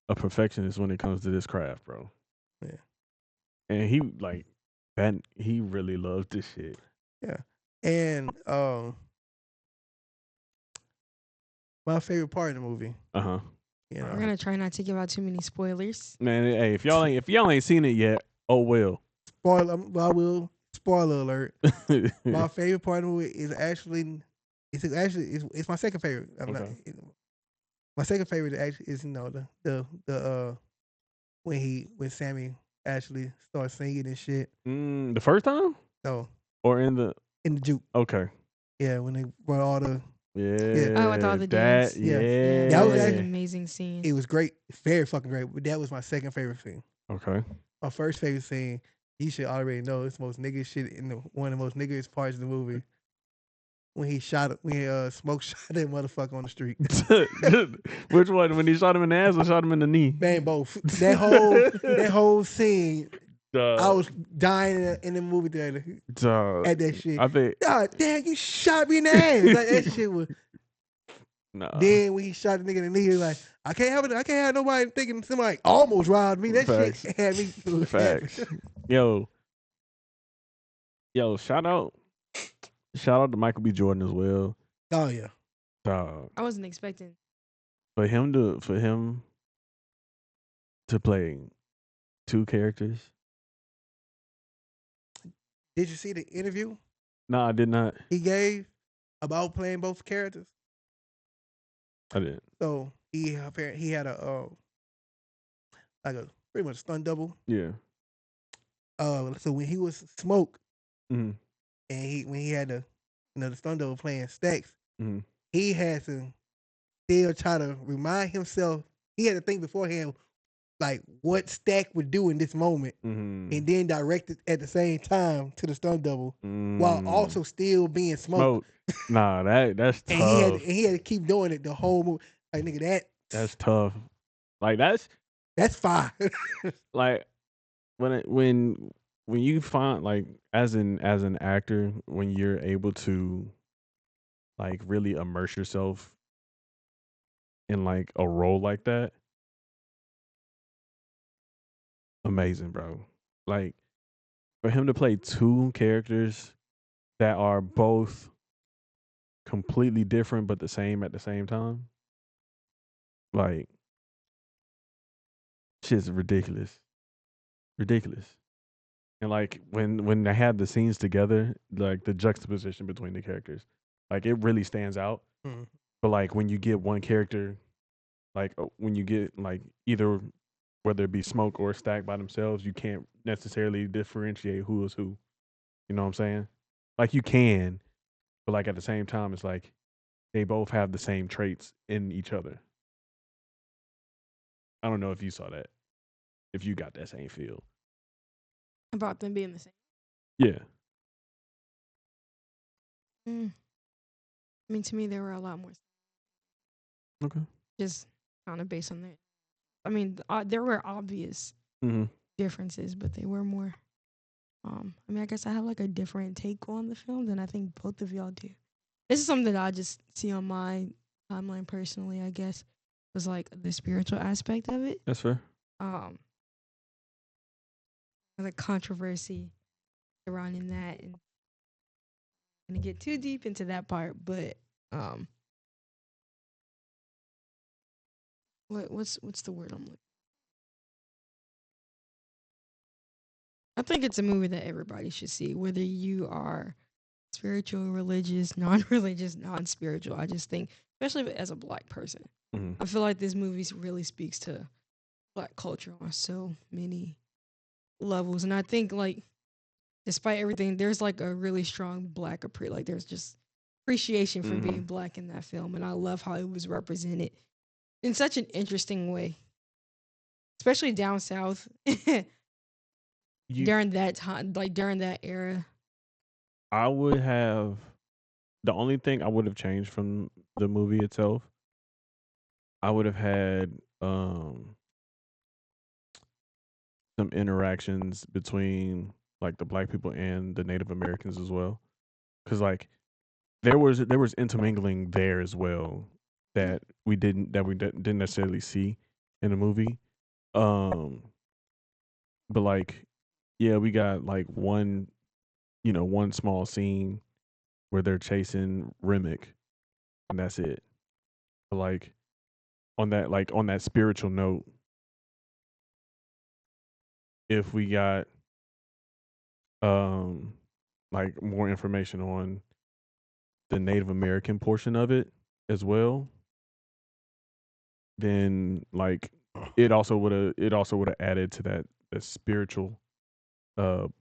a perfectionist when it comes to this craft, bro. Yeah. And he like that. He really loves this shit. yeah, and my favorite part of the movie. Uh huh. You know, We're gonna try not to give out too many spoilers. Man, hey, if y'all ain't seen it yet, oh well. spoiler. I will spoiler alert. My favorite part of the movie is actually it's my second favorite. Okay. My second favorite actually is the when Sammy actually starts singing and shit. The first time So or in the in the juke, okay. yeah, when they brought all the Yeah. Oh, with all the dance. Yeah. That that was was an actually- amazing scene. it was great, very fucking great. But that was my second favorite scene. Okay. My first favorite scene, you should already know, it's the most nigga shit one of the most niggiest parts of the movie. When Smoke shot that motherfucker on the street. Which one? When he shot him in the ass or shot him in the knee? Man, both. That whole scene, I was dying in the movie theater at that shit. I think God damn, you shot me in the ass. Like that shit was. nah. Then when he shot the nigga in the knee, he was like, I can't have nobody thinking somebody almost robbed me. That Facts. shit had me. Facts. Yo, shout out to Michael B. Jordan as well. Oh yeah. I wasn't expecting. For him to play two characters. Did you see the interview No, I did not. he gave about playing both characters? I didn't. So he had a like a pretty much stunt double. Yeah. So when he was Smoke Mm-hmm. and when he had the stunt double playing Stacks, Mhm. he had to still try to remind himself. He had to think beforehand, like what Stack would do in this moment, Mm-hmm. and then direct it at the same time to the stunt double, while also still being Smoke. Nah, that's tough. And he had to keep doing it the whole movie. Like nigga, That's tough. Like that's fire. like when you find like as an actor, when you're able to like really immerse yourself in like a role like that, amazing, bro. Like for him to play two characters that are both completely different but the same at the same time, like shit's ridiculous. And like when they have the scenes together, like the juxtaposition between the characters, like it really stands out. Mhm. But like when you get one character, like when you get like either whether it be Smoke or Stack by themselves, you can't necessarily differentiate who is who. You know what I'm saying? like you can, but like at the same time, it's like they both have the same traits in each other. I don't know if you saw that, if you got that same feel. About them being the same. Yeah. I mean, to me, there were a lot more. Okay. Just kind of based on that. I mean, there were obvious differences, but they were more. I mean, I guess I have like a different take on the film than I think both of y'all do. This is something that I just see on my timeline personally. I guess was like the spiritual aspect of it. That's fair. The controversy surrounding that, and I'm gonna get too deep into that part, but what's the word I'm looking? I think it's a movie that everybody should see, whether you are spiritual, religious, non-religious, non-spiritual. I just think, especially as a black person, I feel like this movie really speaks to black culture on so many levels, and I think like, despite everything, there's like a really strong black like there's just appreciation for being black in that film, and I love how it was represented in such an interesting way, especially down south during that time, like during that era. I would have the only thing I would have changed from the movie itself. I would have had some interactions between like the black people and the Native Americans as well, because like there was intermingling there as well that we didn't necessarily see in the movie. But like, yeah, we got like one small scene where they're chasing Remick, and that's it. But like on that spiritual note, if we got like more information on the Native American portion of it as well, then like it also would have added to that spiritual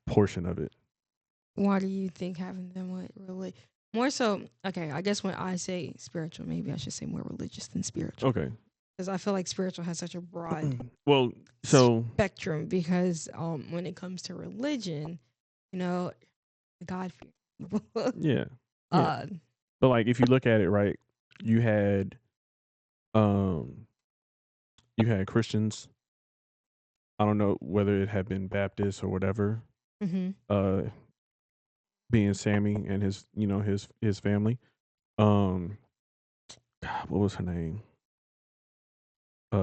portion of it. Why do you think having them with really more so? Okay, I guess when I say spiritual, maybe I should say more religious than spiritual. Okay. Because I feel like spiritual has such a broad spectrum. Because when it comes to religion, God fear people. Yeah. But like if you look at it, right, you had Christians. I don't know whether it had been Baptist or whatever. Being Sammy and his family. God, what was her name?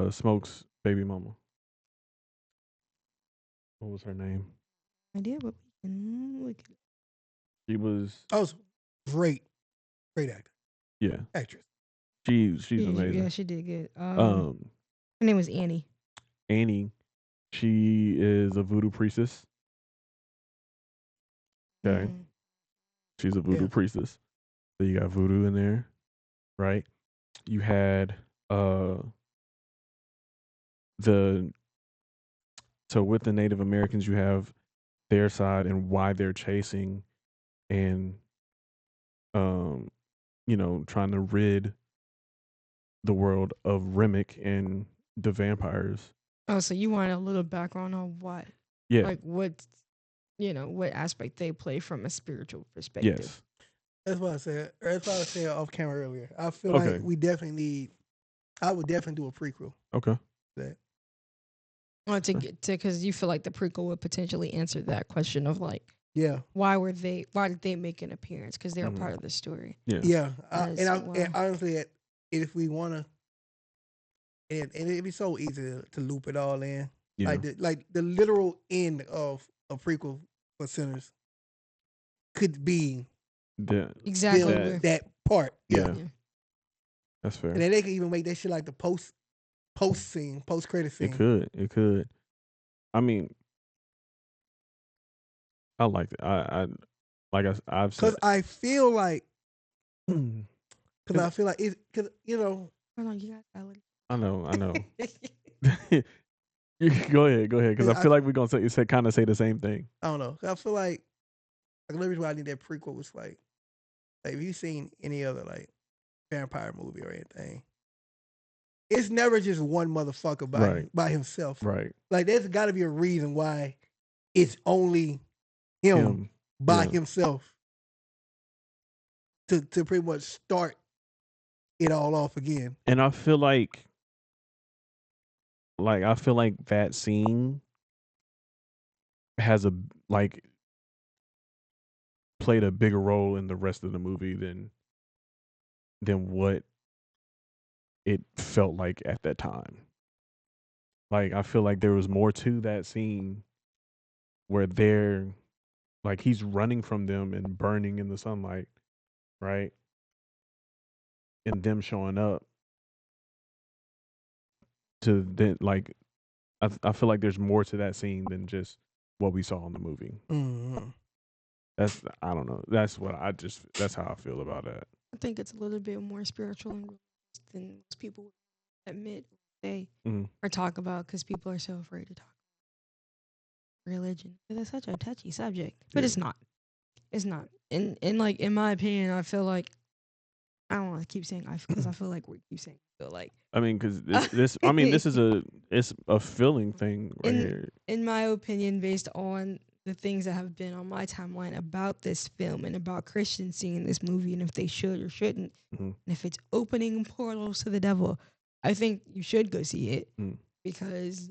Smoke's baby mama. What was her name? Idea, but we can look at it. She was. Oh, great actor. Yeah, actress. She's amazing. Yeah, she did good. Her name was Annie. Annie, she is a voodoo priestess. Okay, she's a voodoo priestess. So you got voodoo in there, right? You had so with the Native Americans, you have their side and why they're chasing and trying to rid the world of Remick and the vampires. Oh, so you want a little background on what? Yeah. Like what aspect they play from a spiritual perspective. Yes. That's what I said. That's what I said off camera earlier. I feel like we definitely need. I would definitely do a prequel. Okay. That. Well, because you feel like the prequel would potentially answer that question of like, why did they make an appearance? Because they're a part of the story. Yeah. And honestly, if we want to, and it'd be so easy to loop it all in. Yeah. Like the literal end of a prequel for Sinners could be exactly that part. Yeah. That's fair. And then they can even make that shit like the post scene, post credit scene. It could. I mean, I like it. I've said. Because I feel like it's because Hold on, you got valid. I know. Go ahead, because I feel like we're gonna say the same thing. I don't know. I feel like the reason why I think that prequel was like if you've seen any other like vampire movie or anything, it's never just one motherfucker by himself. Right. Like there's got to be a reason why it's only him by himself to pretty much start it all off again. And I feel like that scene has played a bigger role in the rest of the movie than what it felt like at that time. Like I feel like there was more to that scene where he's running from them and burning in the sunlight, right? And them showing up to then I feel like there's more to that scene than just what we saw in the movie. Mm-hmm. I don't know. That's how I feel about that. I think it's a little bit more spiritual than most people admit they or talk about because people are so afraid to talk about religion. It's such a touchy subject, but it's not. It's not. And like in my opinion, I feel like I don't want to keep saying because I feel like we keep saying feel like. I mean, because this it's a feeling thing right here. In my opinion, based on the things that have been on my timeline about this film and about Christians seeing this movie and if they should or shouldn't, and if it's opening portals to the devil, I think you should go see it because,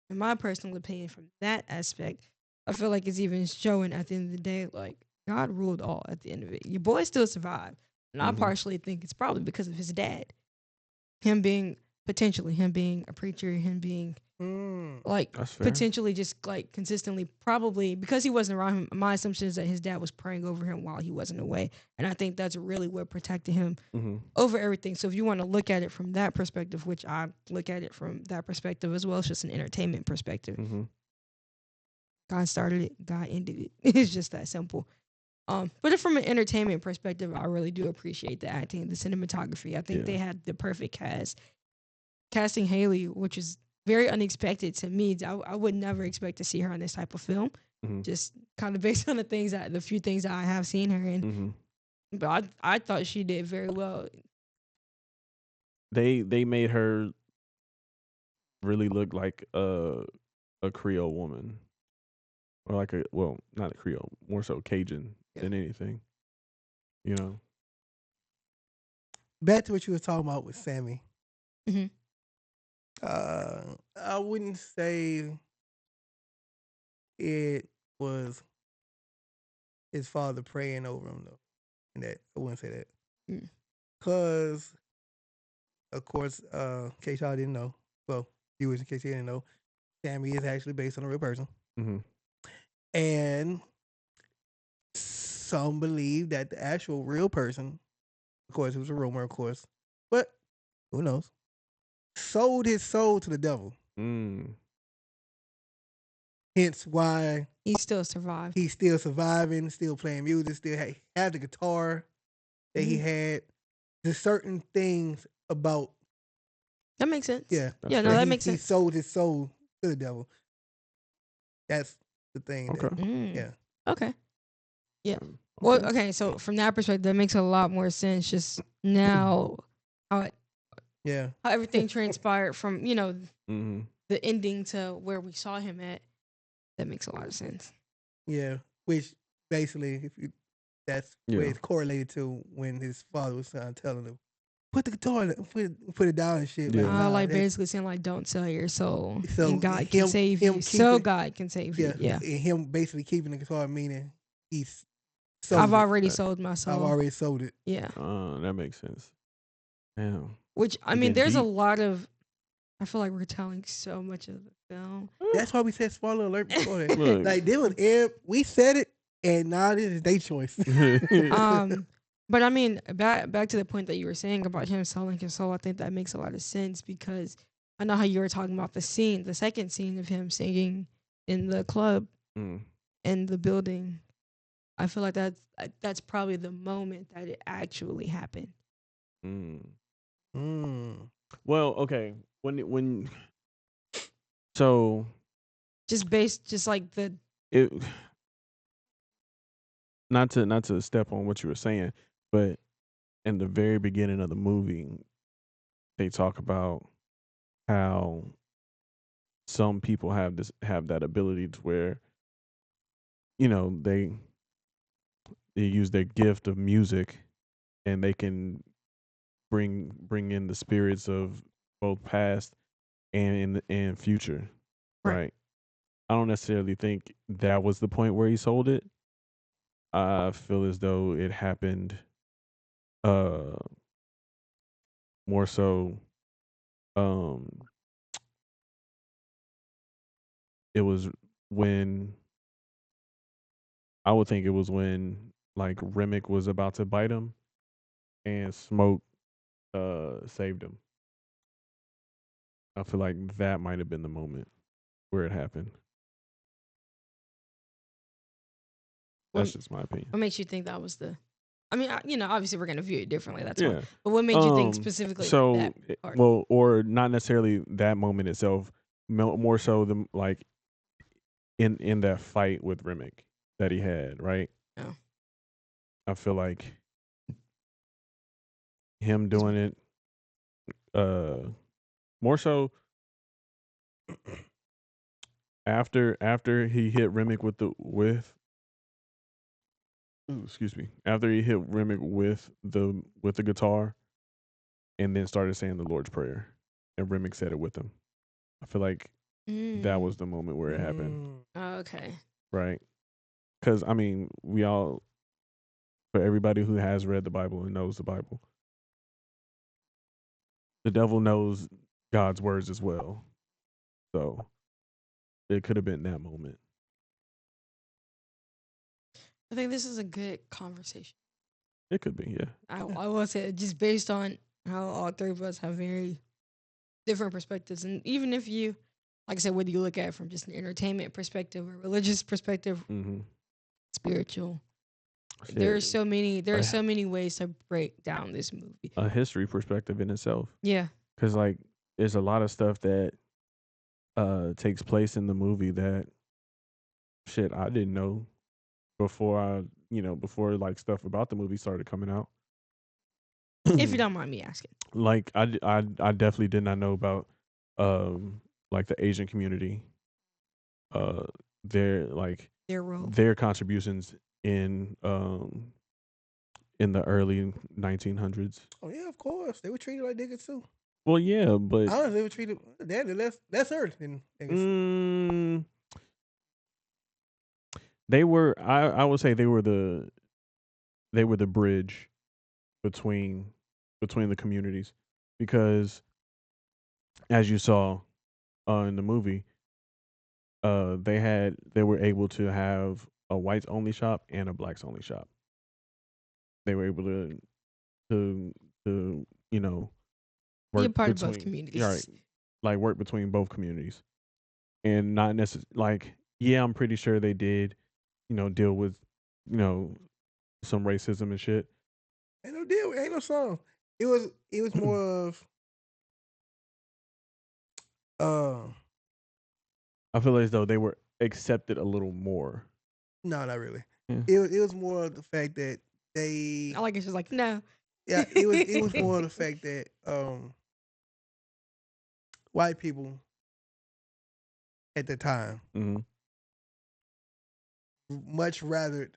in my personal opinion, from that aspect, I feel like it's even showing at the end of the day, like God ruled all at the end of it. Your boy still survived, and I partially think it's probably because of his dad, him being a preacher, him being potentially just like consistently, probably because he wasn't around him. My assumption is that his dad was praying over him while he wasn't away, and I think that's really what protected him over everything. So if you want to look at it from that perspective, which I look at it from that perspective as well, it's just an entertainment perspective. God started it, God ended it. It's just that simple. But from an entertainment perspective, I really do appreciate the acting, the cinematography. I think they had the perfect cast. Casting Haley, which is very unexpected to me. I would never expect to see her in this type of film. Just kind of based on the few things that I have seen her in. But I thought she did very well. They made her really look like a Creole woman, or like not a Creole, more so Cajun than anything. You know. Back to what you were talking about with Sammy. Mm-hmm. I wouldn't say it was his father praying over him though. And that I wouldn't say that. Because of course, in case y'all didn't know, well, viewers in case you didn't know, Sammy is actually based on a real person. And some believe that the actual real person, of course, it was a rumor, of course, but who knows, sold his soul to the devil. Hence why he still survived. He's still surviving, still playing music, still had the guitar that he had. There's certain things about that makes sense. Yeah, that makes sense. He sold his soul to the devil. That's the thing. Okay. Okay. Yeah. Well, okay. So from that perspective, that makes a lot more sense. Just now, how everything transpired from the ending to where we saw him at. That makes a lot of sense. Yeah, which basically, that's where it's correlated to when his father was telling him, "Put the guitar, put it down and shit." Yeah. Like basically saying like, "Don't sell your soul, and God can save you." God can save you. Yeah. And him basically keeping the guitar, meaning he's. I've already sold my soul. I've already sold it. Yeah. That makes sense. Yeah. Which I mean, there's a lot of. I feel like we're telling so much of the film. That's why we said spoiler alert before that. Like they was we said it, and now this is their choice. But I mean, back to the point that you were saying about him selling his soul. I think that makes a lot of sense because I know how you were talking about the second scene of him singing in the club in the building. I feel like that's probably the moment that it actually happened. Well, okay. When so just like the not to step on what you were saying, but in the very beginning of the movie, they talk about how some people have that ability to where they use their gift of music and they can bring in the spirits of both past and future, Right. right? I don't necessarily think that was the point where he sold it. I feel as though it happened uh more so um it was when I would think it was when like Remick was about to bite him and Smoke saved him. I feel like that might have been the moment where it happened. What, That's just my opinion. what makes you think that was the? I mean, obviously we're gonna view it differently. That's fine. Yeah. But what made you think specifically So that part? well, or not necessarily that moment itself, more so the like in that fight with Remick that he had, right? No. I feel like him doing it more so after he hit Remick excuse me, after he hit Remick with the guitar and then started saying the Lord's Prayer and Remick said it with him. I feel like that was the moment where it happened. Oh, okay. Right? Cuz I mean, for everybody who has read the Bible and knows the Bible, the devil knows God's words as well. So it could have been that moment. I think this is a good conversation. It could be, yeah. I will say just based on how all three of us have very different perspectives, and even if you, like I said, whether you look at it from just an entertainment perspective or religious perspective, spiritual, there are so many ways to break down this movie. A history perspective in itself. Yeah, because like there's a lot of stuff that takes place in the movie that shit I didn't know before like stuff about the movie started coming out. if you don't mind me asking. Like I definitely did not know about like the Asian community, uh their role, their contributions in the early 1900s. Oh yeah, of course. They were treated like niggas too. Well, yeah, but Honestly, they were treated less earth than niggas. they were I would say they were the bridge between the communities because as you saw in the movie, they were able to have a whites only shop and a blacks only shop. They were able to be a work part of both between communities. right, like work between both communities, and not necessarily like yeah, I'm pretty sure they did, deal with some racism and shit. Ain't no deal. Ain't no song. It was more of I feel as though they were accepted a little more. no, not really. Yeah. It was more of the fact that they I like it's just like no. yeah, it was more of the fact that white people at the time much rather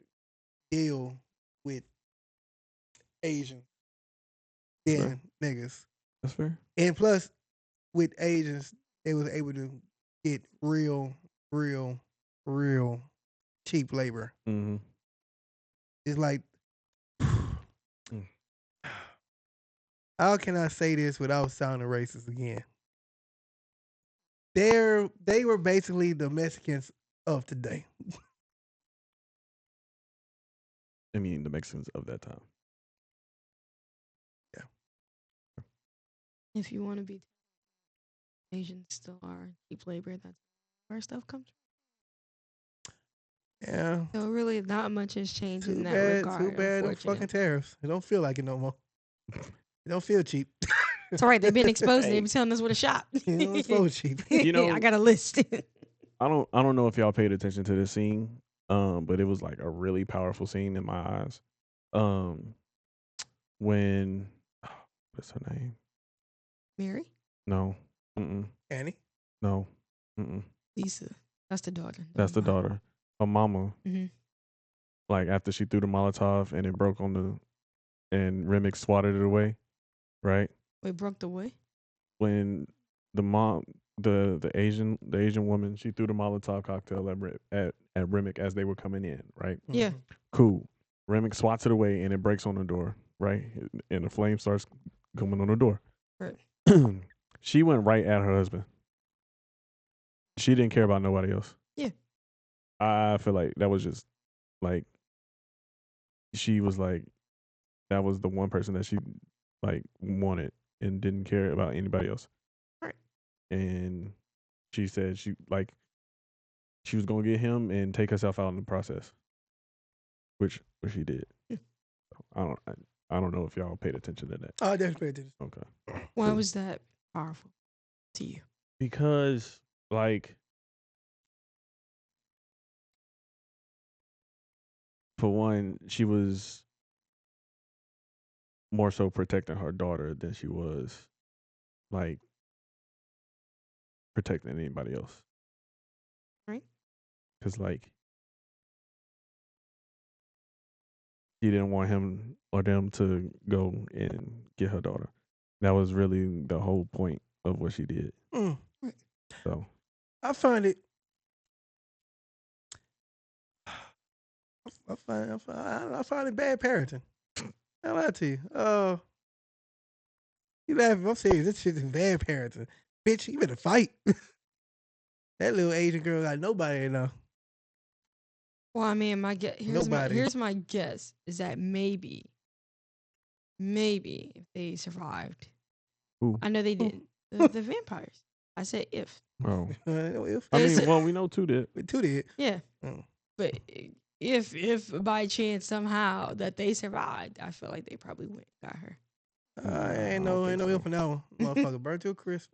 deal with Asians than niggas. That's fair. And plus, with Asians, they was able to get real cheap labor. It's like, how can I say this without sounding racist again? They were basically the Mexicans of today. I mean, the Mexicans of that time. Yeah. If you want to be Asians still are cheap labor, that's where stuff comes from. Yeah. So really not much has changed in that regard. Too bad them fucking tariffs. It don't feel like it no more. It don't feel cheap. It's all right. They've been exposed. They've been telling us what a shop. It don't feel cheap. I got a list. I don't know if y'all paid attention to this scene, But it was like a really powerful scene in my eyes. Um, when what's her name? Mary, No, Annie. no, mm-mm. Lisa, that's the daughter. That's the daughter. Her mama. Mm-hmm. Like after she threw the Molotov and it broke on and Remick swatted it away, right? Wait, broke the way? When the mom, the Asian woman, she threw the Molotov cocktail at Remick as they were coming in, right? Yeah. Mhm. Cool. Remick swats it away and it breaks on the door, right? And the flame starts coming on the door. Right. She went right at her husband. She didn't care about nobody else. Yeah. I feel like that was just like she was like that was the one person that she like wanted and didn't care about anybody else. Right. And she said she was gonna get him and take herself out in the process, which she did. Hmm. So I don't know if y'all paid attention to that. Oh, I definitely paid attention. Okay. Why was that powerful to you? Because like for one, she was more so protecting her daughter than she was like protecting anybody else. Right. Because like she didn't want him or them to go and get her daughter. That was really the whole point of what she did. Mm. So I find it. I find it bad parenting. I lie to you. You laughing? I'm serious. This shit is bad parenting. Bitch, you better fight. That little Asian girl got nobody to know. Well, I mean, Nobody. here's my guess is that maybe if they survived. who? I know they didn't. The vampires. I said if. Oh, If I Is mean, it- well, we know two did. two did. Yeah. Mm. But if by chance somehow that they survived, I feel like they probably went and got her. Ain't I don't no think so. if on that one. Motherfucker burnt to a crisp.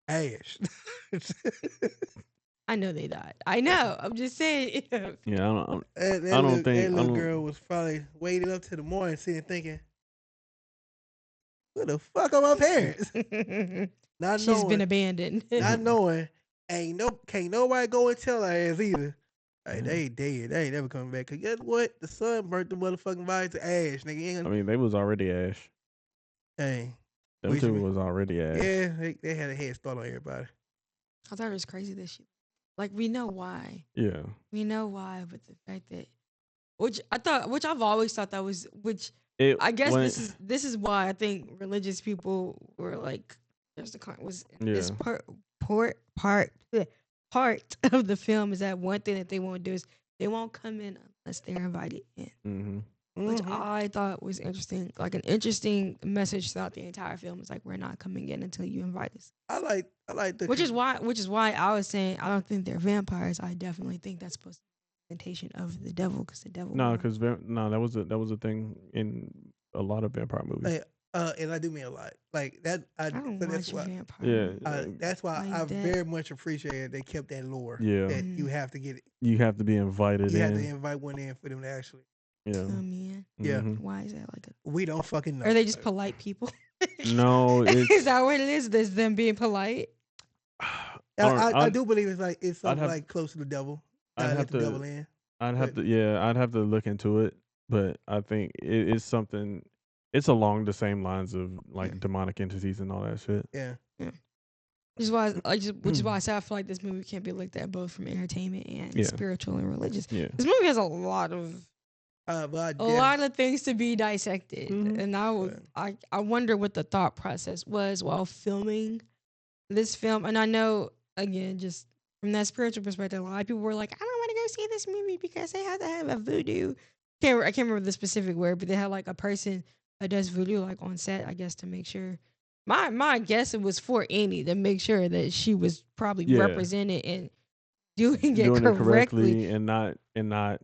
Ash. I know they died. I know. I'm just saying if. Yeah, That I don't think- that I little don't- girl was probably waiting up to the morning, sitting thinking, "Where the fuck are my parents?" Not She's knowing, been abandoned. not knowing, can't nobody go and tell her ass either. Hey, Mhm. they dead. They ain't never coming back. Cause guess what? The sun burnt the motherfucking body to ash, nigga. Ain't I gonna, mean, they was already Ash. hey, Them What you two mean? was already Ash. yeah, they had a head start on everybody. I thought it was crazy that she, like, we know why. Yeah. We know why, but the fact that, which I've always thought that was, which It, I guess when- this is why I think religious people were like, there's the was this Yeah. part of the film is that one thing that they won't do is they won't come in unless they're invited in, Mm-hmm. which Mhm. I thought was interesting, like an interesting message throughout the entire film. It's like we're not coming in until you invite us. I like the Which is why I was saying I don't think they're vampires. I definitely think that's supposed to be a representation of the devil because the devil. No, will- because that was a thing in a lot of vampire movies. Hey, and I do mean a lot like that. I don't so that's watch why. vampire. Yeah. movies. That's why Like I that. very much appreciated they kept that lore. Yeah. That Mhm. you have to get it. You have to be invited You have to in. invite one in for them to actually. Yeah. Come in. Yeah. Mhm. Why is that like a? We don't fucking know. Are they just polite people? No, is it's that what it is? There's them being polite. I do believe it's something have- like close to the devil. I'd Let have the to- devil in. I'd have to look into it, but I think it is something. It's along the same lines of like demonic entities and all that shit. Yeah. Which is why I say I feel like this movie can't be looked at both from entertainment and Yeah. spiritual and religious. Yeah. This movie has a lot of But a lot of things to be dissected, Mhm. and I wonder what the thought process was while filming this film. And I know again, just from that spiritual perspective, a lot of people were like, "I don't want to go see this movie because they have to have a voodoo." I can't remember the specific word, but they had like a person that does voodoo like on set, I guess, to make sure. My guess it was for Annie to make sure that she was probably Yeah. represented and doing it Doing it correctly. correctly and not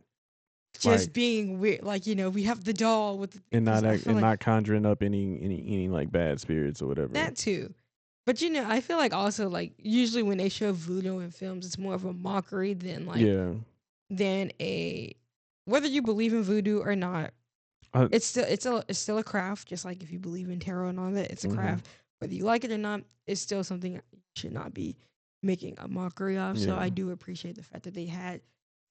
Just like- being weird, like we have the doll with the, and not 'cause I act, feel and like not conjuring up any like bad spirits or whatever. that too. But I feel like also like usually when they show voodoo in films, it's more of a mockery than like yeah. than a whether you believe in voodoo or not. It's still a craft, just like if you believe in tarot and all that, it's a craft. Whether you like it or not, it's still something you should not be making a mockery of. So I do appreciate the fact that they had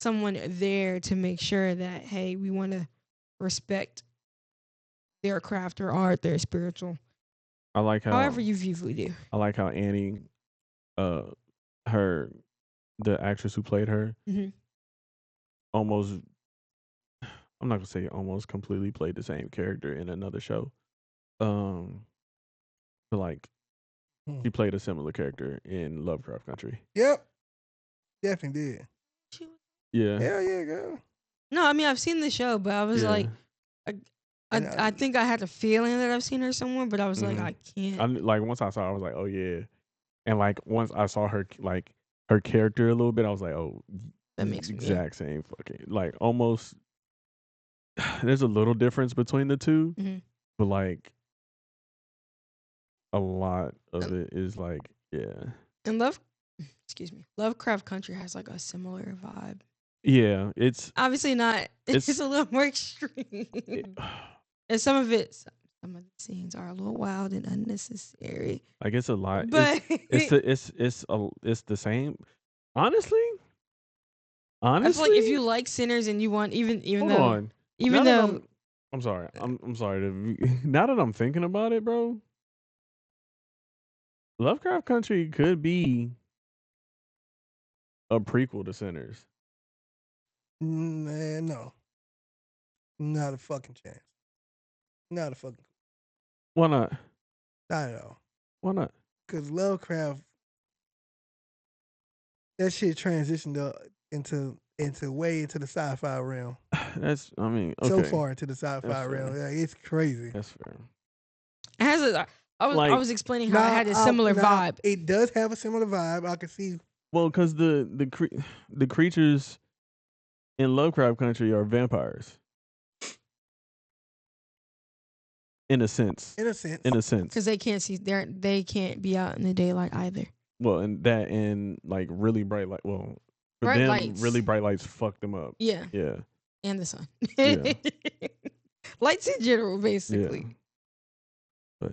someone there to make sure that, hey, we want to respect their craft, their art, their spiritual. I like how however you view voodoo. I like how Annie, the actress who played her, almost. I'm not gonna say almost completely played the same character in another show. But like she played a similar character in Lovecraft Country. Yep, definitely did. Yeah. Hell yeah, girl. No, I mean I've seen the show, but I was like, I think I had a feeling that I've seen her somewhere, but I was like, I can't. Like once I saw her, I was like, oh yeah, and like once I saw her like her character a little bit, I was like, oh, that makes exact same fucking like almost. There's a little difference between the two, but like a lot of it is like And Lovecraft Country has like a similar vibe. Yeah, it's obviously not. It's a little more extreme, and some of the scenes are a little wild and unnecessary. Like it's a lot, but it's the same. Honestly, I feel like if you like Sinners and you want even hold though on. even now though I'm sorry, I'm sorry. Now that I'm thinking about it, bro, Lovecraft Country could be a prequel to Sinners. Man, no. Not a fucking chance. Not a fucking. Why not? Not at all. Why not? Because Lovecraft, that shit transitioned into way into the sci-fi realm. That's, I mean, okay. So far into the sci-fi realm, yeah, it's crazy. That's fair. It has I was explaining how it had a similar vibe. It does have a similar vibe. I can see. Well, because the creatures in Lovecraft Country are vampires. In a sense. Because they can't see, they can't be out in the daylight either. Well, and like really bright light. Well, for bright them, lights. really bright lights fuck them up. Yeah. Yeah. And the sun. Yeah. Lights in general, basically. Yeah. But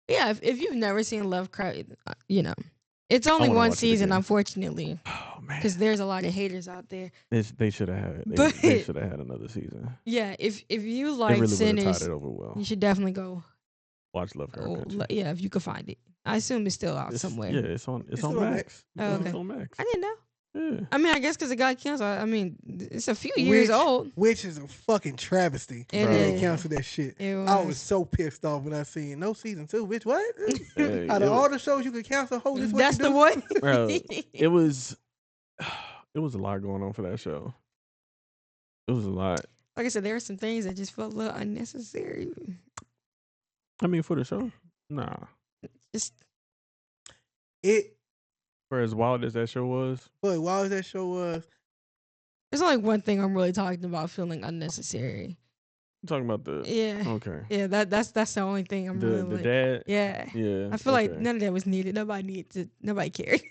yeah, if you've never seen Lovecraft, it's only one season, unfortunately. Oh man, because there's a lot of haters out there. They should have had it. They should have had another season. Yeah, if you like really Sinners, tied it over well. You should definitely go watch Lovecraft Country. Yeah, if you could find it. I assume it's still out somewhere. Yeah, it's on Max. Oh, okay. It's on Max. I didn't know. Yeah. I mean, I guess because it got canceled. I mean, it's a few years old. Which is a fucking travesty. They canceled that shit. I was so pissed off when I seen no season 2. Bitch, what? Out of all the shows you could cancel, that's the one. Bro, it was a lot going on for that show. It was a lot. Like I said, there were some things that just felt a little unnecessary. I mean, for the show, nah. Just for as wild as that show was. But wild as that show was. There's only one thing I'm really talking about feeling unnecessary. I'm talking about Okay. Yeah, that's the only thing I'm really the dad. Yeah. I feel like none of that was needed. Nobody cared.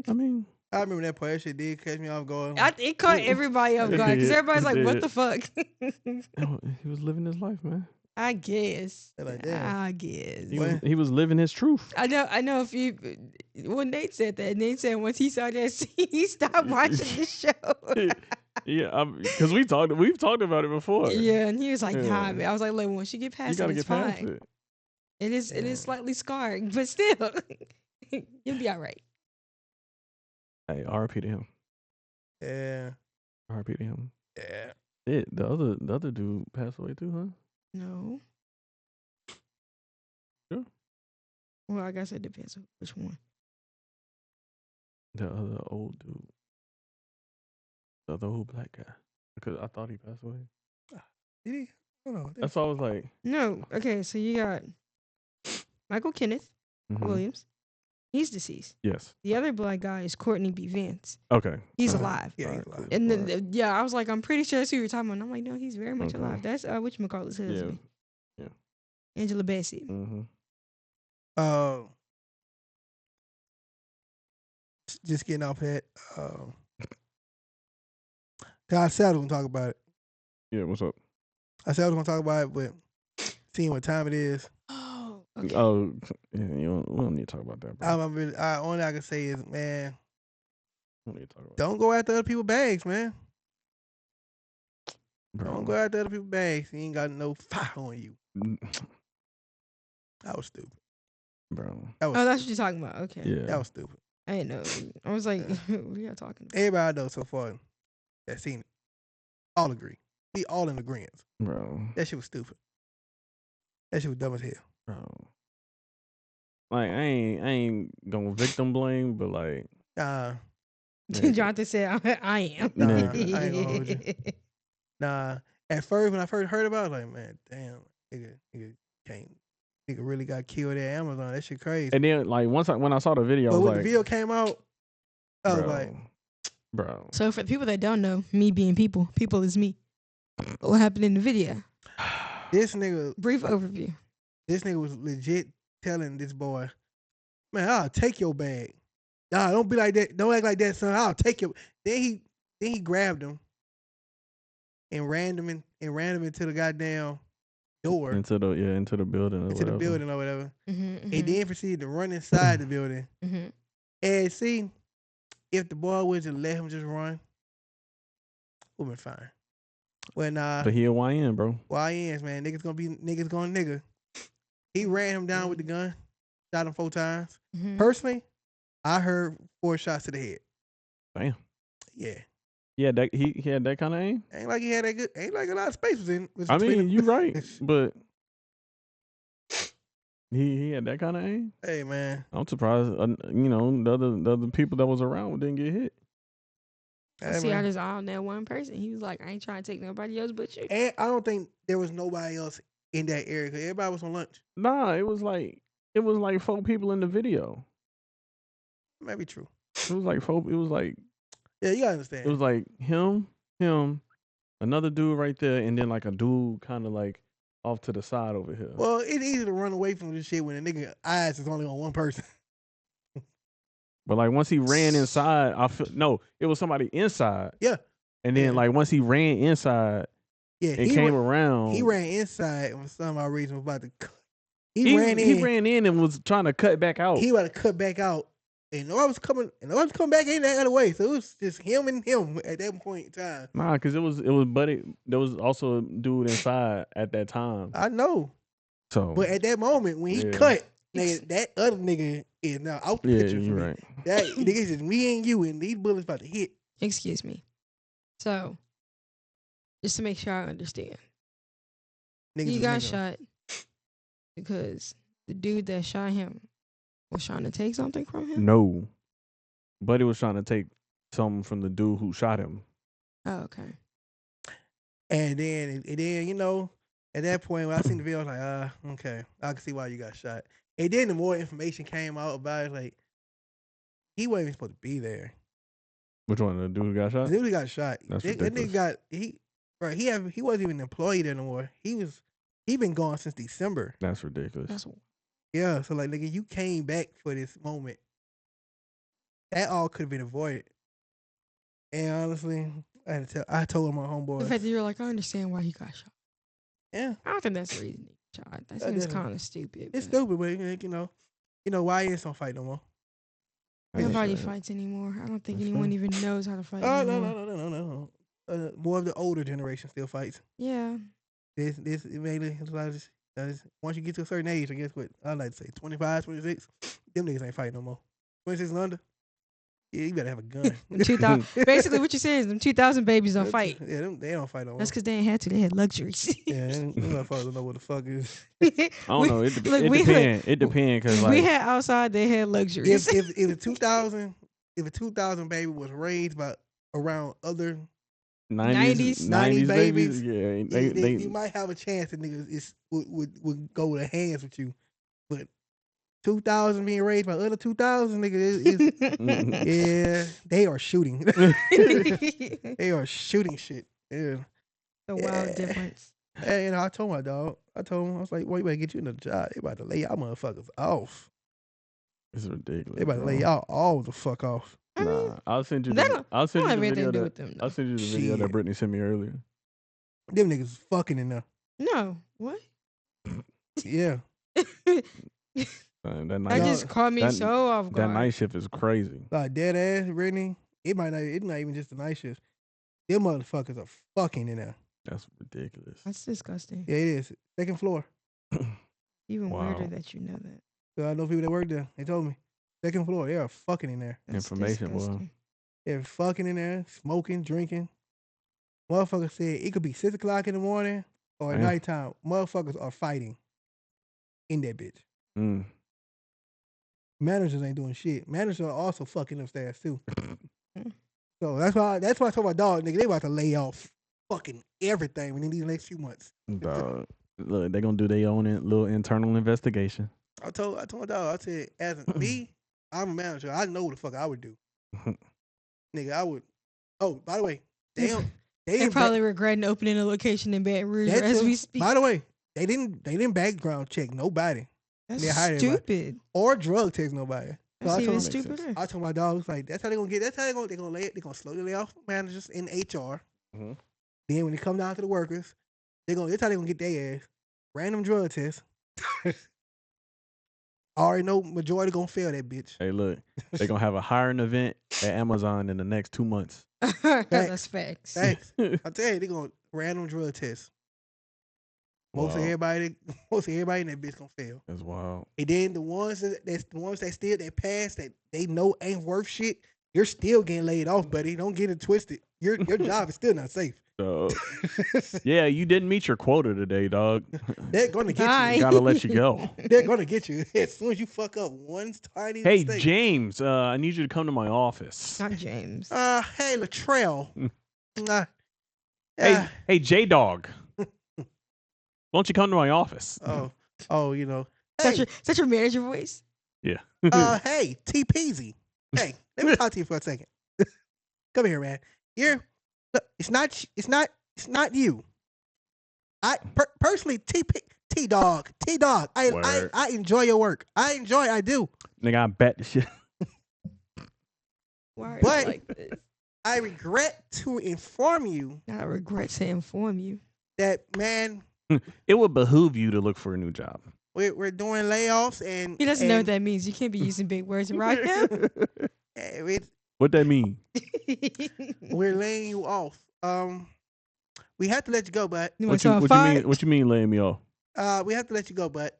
I mean, I remember that part. That shit did catch me off guard. It caught everybody off guard because everybody's like, "What the fuck?" He was living his life, man. I guess. Like, I guess. He was living his truth. I know. When Nate said that, Nate said once he saw that scene, he stopped watching the show. Yeah, because we've talked about it before. Yeah, and he was like, "Nah, man." I was like, "Look, once you get past it, it's fine. It is slightly scarring, but still, you'll be all right." Hey, RP to him. Yeah. RP to him. Yeah. The other dude passed away too, huh? No. Sure. Well, I guess it depends on which one. The other old dude. The other old black guy. Because I thought he passed away. Did he? That's why I was like. No. Okay, so you got Michael Kenneth Williams. He's deceased. Yes. The other black guy is Courtney B. Vance. Okay. He's alive. Yeah, he's alive. And then, I was like, I'm pretty sure that's who you were talking about. And I'm like, no, he's very much alive. That's whatchamacallit's husband. Yeah. Angela Bassett. Just getting off that. Cause I said I was gonna talk about it. Yeah, what's up? I said I was gonna talk about it, but seeing what time it is, Oh, okay. Oh, yeah, we don't need to talk about that, bro. only I can say is, man, We don't need to talk about don't go after other people's bags, man. that, Don't bro. go after other people's bags. You ain't got no fire on you. That was stupid. Bro. That was Oh, that's stupid. what you're talking about. Okay. Yeah. That was stupid. I didn't know. I was like, what are y'all talking about? Everybody I know so far that seen it, all agree. We all in agreement. Bro. That shit was stupid. That shit was dumb as hell. Bro. Like I ain't gonna victim blame, but like Jonathan said, I am. Nah, Nigga. I ain't gonna hold you. Nah. At first, when I first heard about it, I was like, man, damn, nigga can't. Nigga really got killed at Amazon. That shit crazy. and then like when I saw the video, I But was when like, the video came out, I was like, bro. So for the people that don't know, me being people is me. What happened in the video? this nigga, Brief overview. this nigga was legit telling this boy, man, I'll take your bag. Nah, don't be like that. Don't act like that, son. I'll take your. Then he grabbed him and ran him into the goddamn door into the building or into whatever. the building or whatever. Mm-hmm, And then proceeded to run inside the building. mm-hmm. And see, if the boy would just let him just run, would been fine. When But he a YN, bro. YNs, man, niggas gonna nigga. He ran him down with the gun, shot him 4 times. Mm-hmm. Personally, I heard 4 shots to the head. Damn. Yeah. Yeah, that he had that kind of aim. Ain't like he had that good. Ain't like a lot of space was in. I mean, you right, but he had that kind of aim. Hey man, I'm surprised. The other people that was around didn't get hit. hey, See, I man. just on that one person. He was like, I ain't trying to take nobody else but you. And I don't think there was nobody else in that area because everybody was on lunch. Nah, it was like 4 people in the video. Maybe true. It was like 4. It was like Yeah, you gotta understand. it was like him, another dude right there, and then like a dude kind of like off to the side over here. Well, it's easy to run away from this shit when a nigga eyes is only on one person. But like once he ran inside, it was somebody inside. Yeah. And then like once he ran inside, Yeah, and came around. He ran inside and for some odd reason was about to cut. He ran in and was trying to cut back out. He about to cut back out. And no one was coming back in that other way. So it was just him and him at that point in time. Nah, because it was Buddy. There was also a dude inside at that time. I know. So, but at that moment when he cut, nigga, that other nigga is now out the picture for you're me. right. That nigga just me and you, and these bullets about to hit. Excuse me. So, just to make sure I understand, Niggas he got shot because the dude that shot him was trying to take something from him? No. Buddy was trying to take something from the dude who shot him. Oh, okay. And then, at that point when I seen the video, I was like, okay, I can see why you got shot. And then the more information came out about it, like, he wasn't even supposed to be there. Which one? The dude who got shot? The dude who got shot. That's that ridiculous. nigga he wasn't even employed there no more. He been gone since December. That's ridiculous. Yeah, so like nigga, you came back for this moment. That all could have been avoided. And honestly, I told my homeboy. The fact that you're like, I understand why he got shot. Yeah. I don't think that's the reason he got shot. That seems kind of stupid. It's stupid, but why YNs don't fight no more. Nobody fights anymore. I don't think anyone even knows how to fight anymore. No. More of the older generation still fights. Yeah. This mainly once you get to a certain age, I guess what I like to say 25, 26, them niggas ain't fighting no more. 26 and under, yeah, you better have a gun. 2000. Basically, what you're saying is them 2000 babies don't fight. Yeah, they don't fight no more. That's because they ain't had to. They had luxuries. Yeah, them motherfuckers don't know what the fuck is. I don't know. It depends. It depends because like we had outside, they had luxuries. If a 2000 baby was raised by around other 90s babies, yeah, they you might have a chance that niggas would go to hands with you, but 2000 being raised by other 2000 niggas yeah, they are shooting. They are shooting shit. Yeah, the wild difference. And I told my dog, I was like, well, you better get you another job. They about to lay y'all motherfuckers off. It's ridiculous. They about to lay y'all all the fuck off. I mean, Nah, I'll send you that the. don't, I'll send don't you have the anything video to do that. with them. I'll Though. send you the video that Shit. Brittany sent me earlier. Them niggas is fucking in there. No, what? Yeah. That That night, just caught me that- so off that guard. night shift is crazy. Like dead ass, Brittany. It's not even just the night shift. Them motherfuckers are fucking in there. That's ridiculous. That's disgusting. Yeah, it is. Second floor. Even Wow. weirder that you know that. So I know people that work there. They told me. Second floor. They are fucking in there. That's Information, boy. disgusting. They're fucking in there, smoking, drinking. Motherfuckers said it could be 6 o'clock in the morning or at Damn. nighttime. Motherfuckers are fighting in that bitch. Mm. Managers ain't doing shit. Managers are also fucking upstairs too. So that's why I told my dog, nigga, they about to lay off fucking everything within these next few months. Dog. Look, they gonna do their own little internal investigation. I told my dog, I said, as me, I'm a manager. I know what the fuck I would do. Nigga, I would. Oh, by the way, they They're probably regretting opening a location in Baton Rouge that as too. we speak. By the way, they didn't background check nobody That's they hired everybody. stupid. or drug test nobody. That's I even told, sense. stupider. I told my dog, it's like that's how they gonna get. That's how they're gonna slowly lay off managers in HR. Mhm. Then when it come down to the workers, that's how they gonna get their ass. Random drug test. I already know majority gonna fail that bitch. Hey, look, they gonna have a hiring event at Amazon in the next 2 months. That's facts. Thanks. I tell you, they gonna random drug test. Most of Wow. everybody in that bitch gonna fail. That's wild. And then the ones that pass that they know ain't worth shit, you're still getting laid off, buddy. Don't get it twisted. Your job is still not safe. So, yeah, you didn't meet your quota today, dog. They're gonna get Bye. you. Gotta let you go. They're gonna get you as soon as you fuck up one tiny Hey, mistake. James, I need you to come to my office. Not James. Hey Latrell. Hey, J Dog. Won't you come to my office? You know. Is Hey, that your manager voice? Yeah. hey, T Peasy. Hey, let me talk to you for a second. Come here, man. Look, it's not you. I personally, T Dog. I enjoy your work. I do. Nigga, I bet the shit. Why are But- you like this? I regret to inform you I regret to inform you. that, man, It would behoove you to look for a new job. we're doing layoffs and He doesn't know what that means. You can't be using big words right now. What that mean? We're laying you off. We have to let you go, but You What want you, to what you mean? What you mean laying me off? we have to let you go, but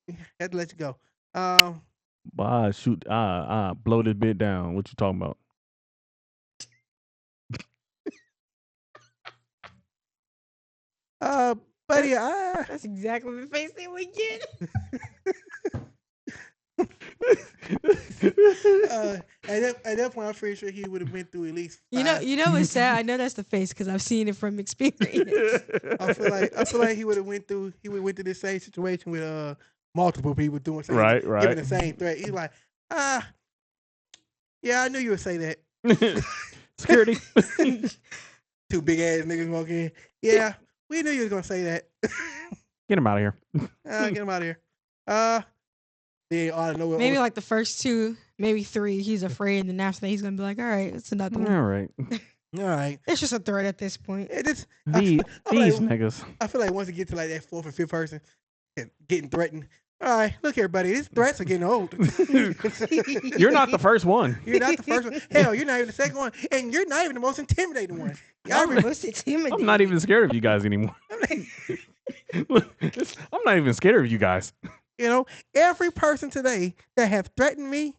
we have to let you go. Shoot, blow this bit down. What you talking about? Buddy, That's exactly the face they would get. at that point, I'm pretty sure he would have been through at least. You know what's sad? I know that's the face because I've seen it from experience. I feel like he would have went through the same situation with multiple people doing something, Right. giving the same threat. He's like, yeah, I knew you would say that. Security. Two big ass niggas walk in. Yeah, we knew you was gonna say that. Get him out of here. Get him out of here. Then out of nowhere, Maybe like the first two, maybe three, he's afraid, and then after that, he's gonna be like, "All right, it's another one." All right. all right. It's just a threat at this point. It is, These like- niggas. I feel like once you get to like that fourth or fifth person, getting threatened. All right, look here, buddy. These threats are getting old. You're not the first one. You're not the first one. Hell, you're not even the second one, and you're not even the most intimidating one. Most intimidating. I'm not even scared of you guys anymore. I'm not even scared of you guys. You know, every person today that have threatened me,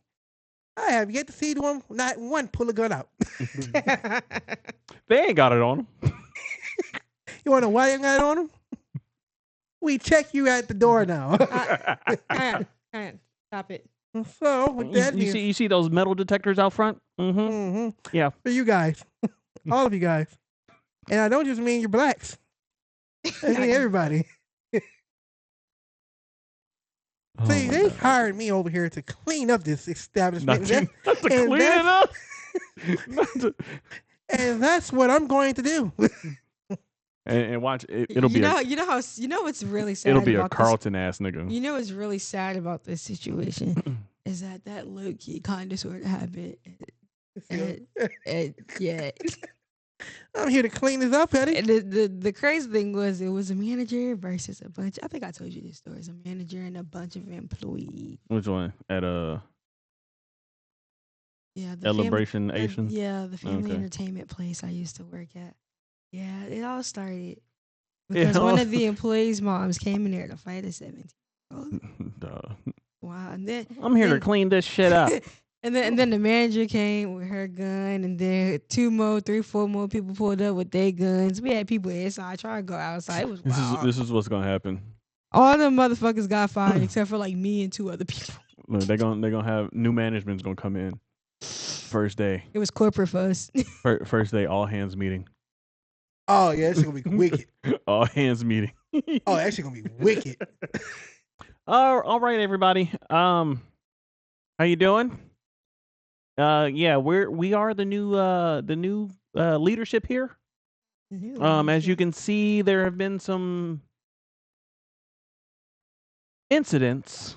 I have yet to see not one pull a gun out. They ain't got it on them. You want to know why you got it on them? We check you at the door now. Hang on. Stop it. So with that being You see those metal detectors out front? Mm-hmm. Mm-hmm. Yeah. For you guys. All of you guys. And I don't just mean you're blacks. I mean everybody. See, they hired me over here to clean up this establishment. Not to and clean it up. And that's what I'm going to do. And watch it'll be You know what's really sad. it'll be a about this? Carlton ass nigga. You know what's really sad about this situation is that low key kind of sort of happened Yeah. I'm here to clean this up, Eddie. And the crazy thing was, it was a manager versus a bunch. I think I told you this story. It's a manager and a bunch of employees. Which one? At Yeah, Celebration Asian? the family Okay. entertainment place I used to work at. Yeah, it all started because one of the employees' moms came in there to fight a 17-year-old. Wow, and then I'm here to clean this shit up. and then the manager came with her gun, and then 3, 4 more people pulled up with their guns. We had people inside trying to go outside. It was wild. This is what's gonna happen. All them motherfuckers got fired except for like me and 2 other people. Look, they're gonna have new management's gonna come in. First day. It was corporate for us. First day, all hands meeting. Oh yeah, that's gonna be wicked. All hands meeting. Oh, that's gonna be wicked. All right, everybody. How you doing? Yeah, we are the new leadership here. As you can see, there have been some incidents.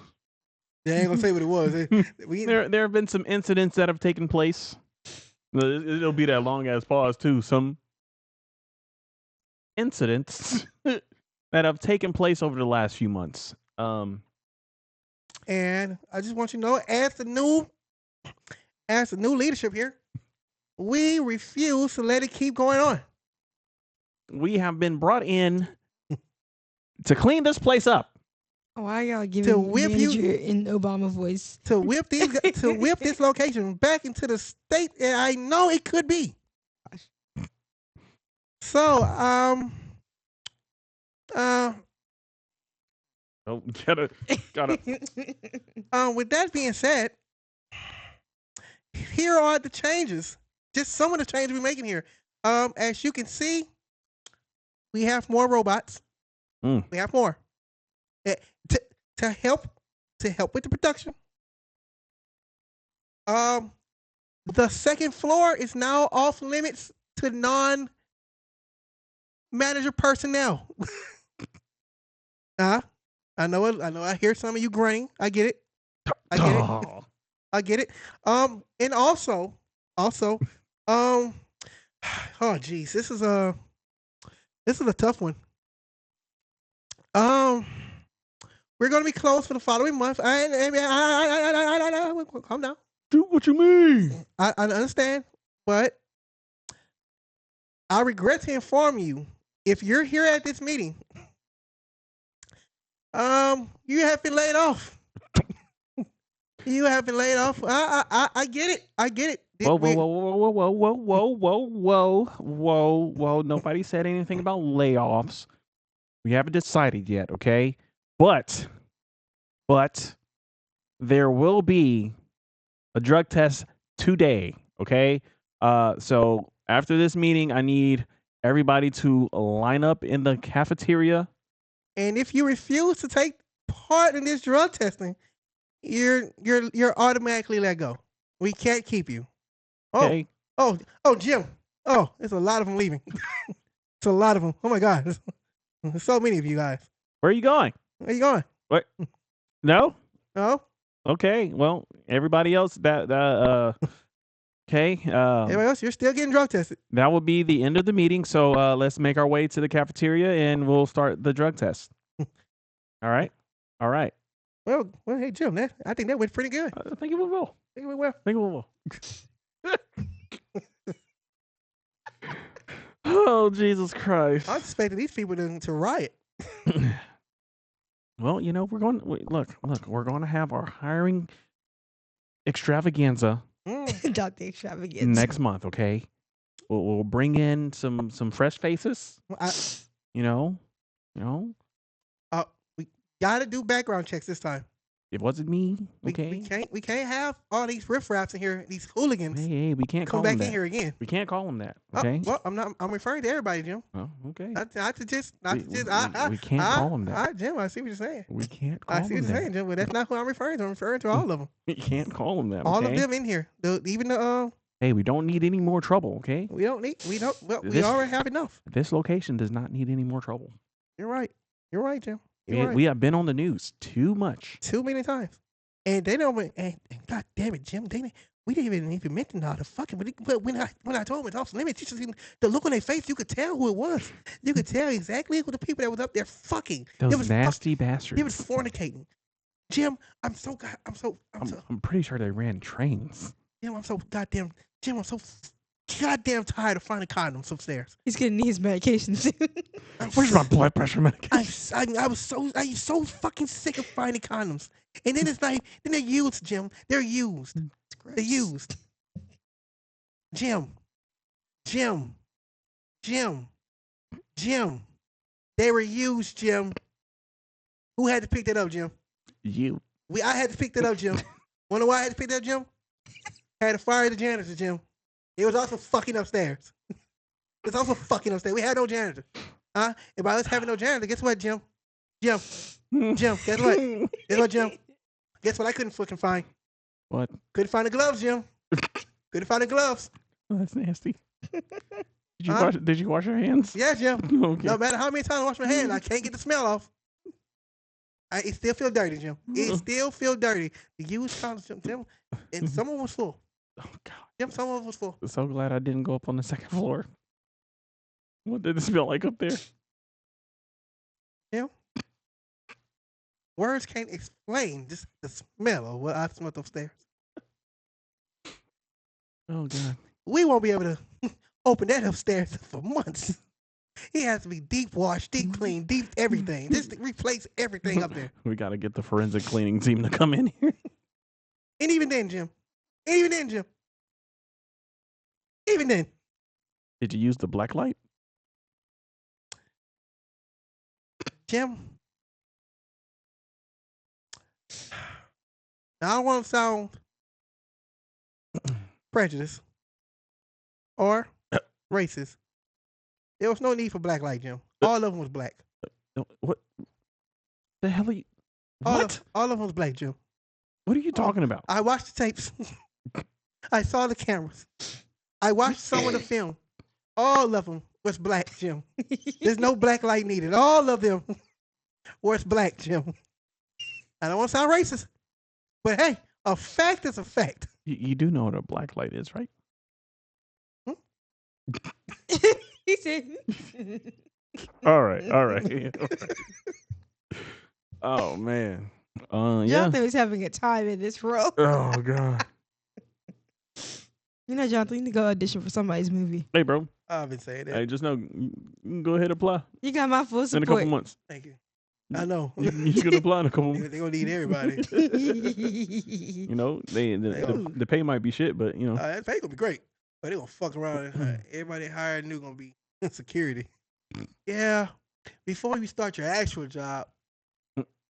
They ain't gonna say what it was. There have been some incidents that have taken place. It'll be that long ass pause too. Some incidents that have taken place over the last few months. And I just want you to know, as the new leadership here, we refuse to let it keep going on. We have been brought in to clean this place up. Why y'all giving To whip manager you- in Obama voice? To whip this location back into the state that I know it could be. So, Oh, gotta. with that being said, here are the changes. Just some of the changes we're making here. As you can see, we have more robots. Mm. We have more to help with the production. The second floor is now off limits to non-manager personnel. I know it. I know. I hear some of you grunting. I get it. I get it. And also, oh geez, this is a tough one. We're gonna be closed for the following month. Calm down. Do what you mean. I understand, but I regret to inform you, if you're here at this meeting, you have been laid off. You have been laid off. I get it. I get it. Whoa. Nobody said anything about layoffs. We haven't decided yet, okay? But there will be a drug test today, okay? So after this meeting, I need everybody to line up in the cafeteria. And if you refuse to take part in this drug testing, you're automatically let go. We can't keep you. Okay. Oh, Jim. Oh, there's a lot of them leaving. It's a lot of them. Oh my God, there's so many of you guys. Where are you going? Where you going? What? No? No. Okay. Well, everybody else okay. Everybody else, you're still getting drug tested. That will be the end of the meeting. So let's make our way to the cafeteria and we'll start the drug test. All right. Well, hey Jim, I think that went pretty good. I think it will well. I think it went well. I think it will well. Oh, Jesus Christ. I expected these people to riot. Well, we're going. We're going to have our hiring extravaganza Dr. Extravagance. next month. Okay, we'll bring in some fresh faces. We gotta do background checks this time. It wasn't me. Okay, We can't have all these riffraffs in here, these hooligans. Hey, we can't come call back them that. in here again. We can't call them that. Okay. Well, I'm referring to everybody, Jim. Oh, okay. We can't call them that. Jim, I see what you're saying. We can't call I see them what you're that. saying, Jim, but that's not who I'm referring to. I'm referring to all of them. We can't call them that. All okay? of them in here. Even the Hey, we don't need any more trouble. Okay. we already have enough. This location does not need any more trouble. You're right, Jim. We have been on the news too much. Too many times. And they don't. And God damn it, Jim. We didn't even mention all the fucking. But when I told him it's off limits, the look on their face, you could tell who it was. You could tell exactly who the people that was up there fucking. Those nasty They bastards. was fornicating. Jim, I'm pretty sure they ran trains. Jim, I'm so goddamn tired of finding condoms upstairs. He's gonna need his medication soon. Where's my blood pressure medication? I was so fucking sick of finding condoms. And then then they're used, Jim. They're used. They're used. Jim. They were used, Jim. Who had to pick that up, Jim? You. I had to pick that up, Jim. Wanna know why I had to pick that up, Jim? I had to fire the janitor, Jim. It was also fucking upstairs. It's also fucking upstairs. We had no janitor. And by us having no janitor, guess what, Jim? Jim, guess what? Guess what, Jim? Guess what I couldn't fucking find? What? Couldn't find the gloves, Jim. Couldn't find the gloves. Oh, that's nasty. Did you wash your hands? Yeah, Jim. Okay. No matter how many times I wash my hands, I can't get the smell off. It still feel dirty, Jim. It still feel dirty. The used condoms, Jim, and some of them was full. Oh God. Jim, some of them was full. I'm so glad I didn't go up on the second floor. What did it smell like up there? Jim, words can't explain just the smell of what I smelled upstairs. Oh God. We won't be able to open that upstairs for months. It has to be deep wash, deep clean, deep everything. Just to replace everything up there. We got to get the forensic cleaning team to come in here. And even then, Jim. Even then. Did you use the black light? Jim. Now, I don't want to sound prejudiced or racist. There was no need for black light, Jim. All of them was black. What the hell are you? All What? All of them was black, Jim. What are you talking about? I watched the tapes. I saw the cameras. I watched some of the film. All of them was black, Jim. There's no black light needed. All of them was black, Jim. I don't want to sound racist, but hey, a fact is a fact. You do know what a black light is, right? He said, All right. Oh man. Yeah. Jonathan was having a time in this role. Oh God. You know, Jonathan, you need to go audition for somebody's movie. Hey, bro. I've been saying that. Hey, just know you can go ahead and apply You got my full in a support. couple months. Thank you. I know. You can apply in a couple They're months. going to need everybody. You know, the pay might be shit, but you know. That pay going to be great. But they're going to fuck around. And, everybody hired new going to be security. Yeah. Before you start your actual job,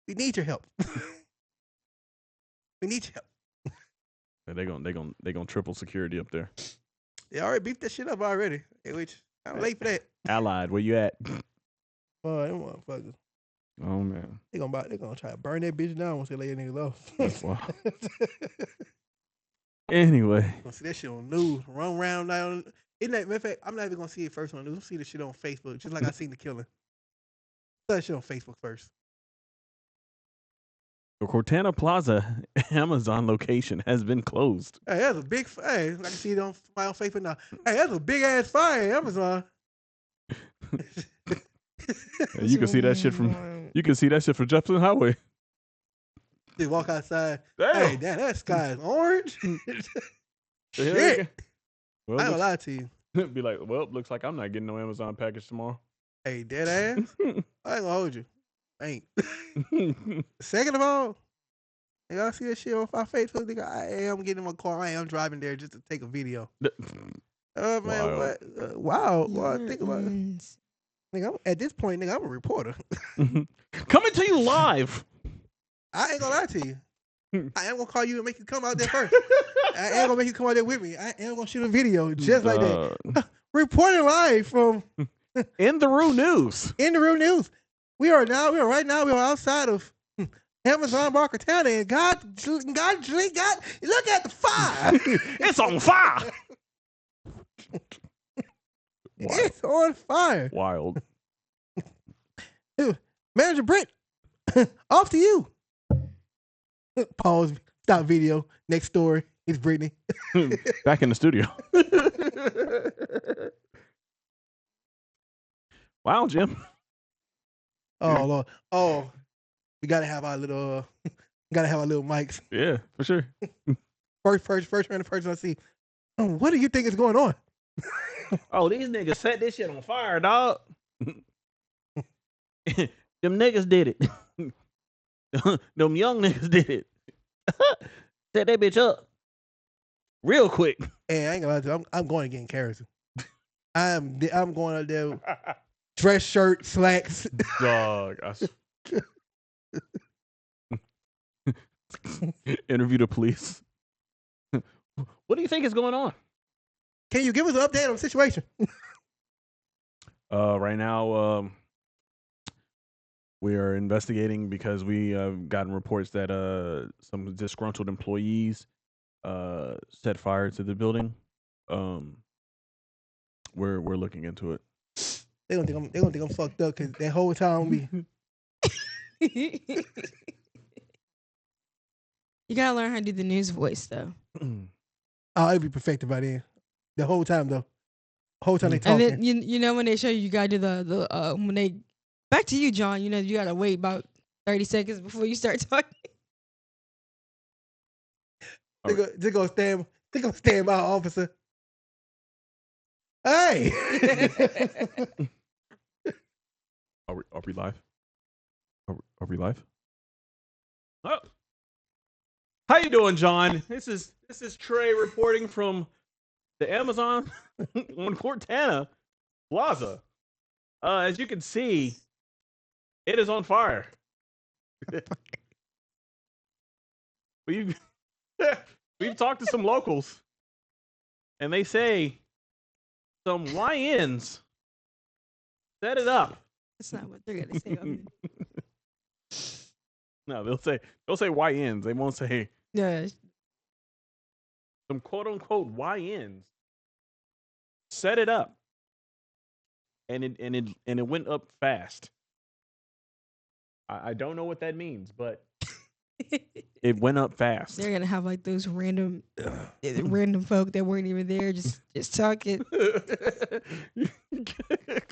we need your help. We need your help. They're gonna triple security up there. They already beefed that shit up already. Which I'm late for that. Allied, where you at? Boy, them motherfuckers. Oh man. They gonna try to burn that bitch down once they lay that niggas off. Wow. Anyway. Gonna see that shit on news. Run around now. Matter of fact, I'm not even gonna see it first on the news. I'm see the shit on Facebook, just like I seen the killing. Saw that shit on Facebook first. The Cortana Plaza Amazon location has been closed. Hey, that's a big. Hey, I can see it on my own Facebook now. Hey, that's a big ass fire at Amazon. You can see that shit from Jefferson Highway. Just walk outside. Damn. Hey, that sky is orange. Shit. Well, I ain't gonna lie to you. be like, well, looks like I'm not getting no Amazon package tomorrow. Hey, dead ass. I ain't gonna hold you. Ain't. Second of all, nigga, I see that shit on my Facebook. Nigga, I am getting in my car. I am driving there just to take a video. Man, Wild. what? Wow. Think about it. Nigga, at this point, nigga, I'm a reporter. Coming to you live. I ain't gonna lie to you. I am gonna call you and make you come out there first. I am gonna make you come out there with me. I am gonna shoot a video just like that. Reporting live from In the Roux News. In the Roux News. We are right now outside of Amazon Barker Town, and God, look at the fire. It's on fire. It's on fire. Wild. Manager Brent, off to you. Pause. Stop video. Next story. It's Brittany. Back in the studio. Wow, Jim. Oh Lord. Oh, we gotta have our little mics. Yeah, for sure. First random person I see. Oh, what do you think is going on? Oh, these niggas set this shit on fire, dog. Them niggas did it. Them young niggas did it. Set that bitch up real quick. And I ain't gonna lie to you, I'm going to get in character. I'm going out there, dress shirt, slacks. Dog. Interview the police. What do you think is going on? Can you give us an update on the situation? Right now, we are investigating because we have gotten reports that some disgruntled employees set fire to the building. We're looking into it. They gonna think I'm fucked up because that whole time we. You gotta learn how to do the news voice though. Oh, it'll be perfected by then. The whole time though. Whole time they And talking. then you know when they show you gotta do the when they back to you, John. You know you gotta wait about 30 seconds before you start talking. They gonna stand by, officer. Hey. Are we live? Are we live? Oh. How you doing, John? This is Trey reporting from the Amazon on Cortana Plaza. As you can see, it is on fire. We've talked to some locals, and they say some YNs set it up. That's not what they're gonna say. No, they'll say YNs. They won't say Yeah. some quote unquote YNs set it up, and it went up fast. I don't know what that means, but it went up fast. They're gonna have like those random folk that weren't even there just talking.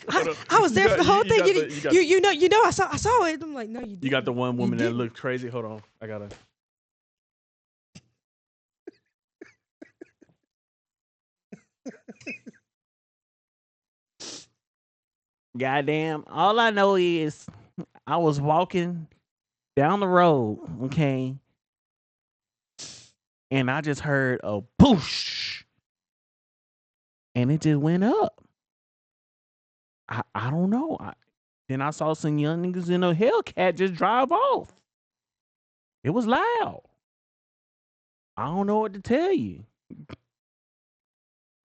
I was there for the whole thing. You know I saw it. I'm like, no, you didn't. You got the one woman that looked crazy. Hold on, I gotta. Goddamn! All I know is I was walking down the road, okay, and I just heard a poosh, and it just went up. I don't know. Then I saw some young niggas in a Hellcat just drive off. It was loud. I don't know what to tell you.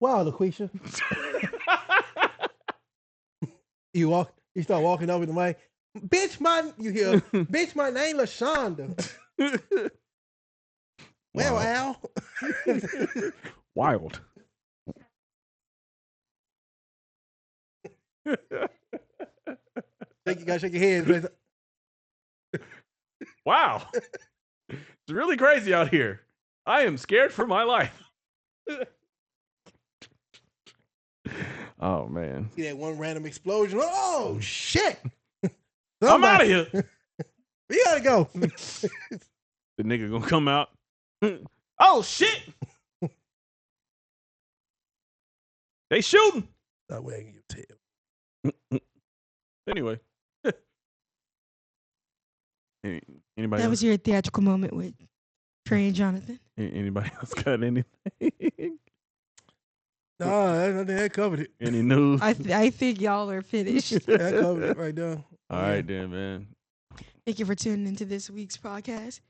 Wow, LaQuisha. You start walking over the mic. Bitch, my name LaShonda. Well, Al. Wild. You gotta shake your head. Wow. It's really crazy out here. I am scared for my life. Oh, man. See that one random explosion. Oh, shit. I'm out of here. We gotta go. The nigga gonna come out. Oh, shit. They shooting. Stop wagging your tail. Anyway. Anybody That else? was your theatrical moment with Trey and Jonathan. Anybody else got anything? Nah, that covered it. Any news? I think y'all are finished. That covered it right there. All right, then, man. Thank you for tuning into this week's podcast.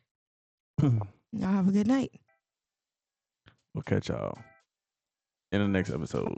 Y'all have a good night. We'll catch y'all in the next episode.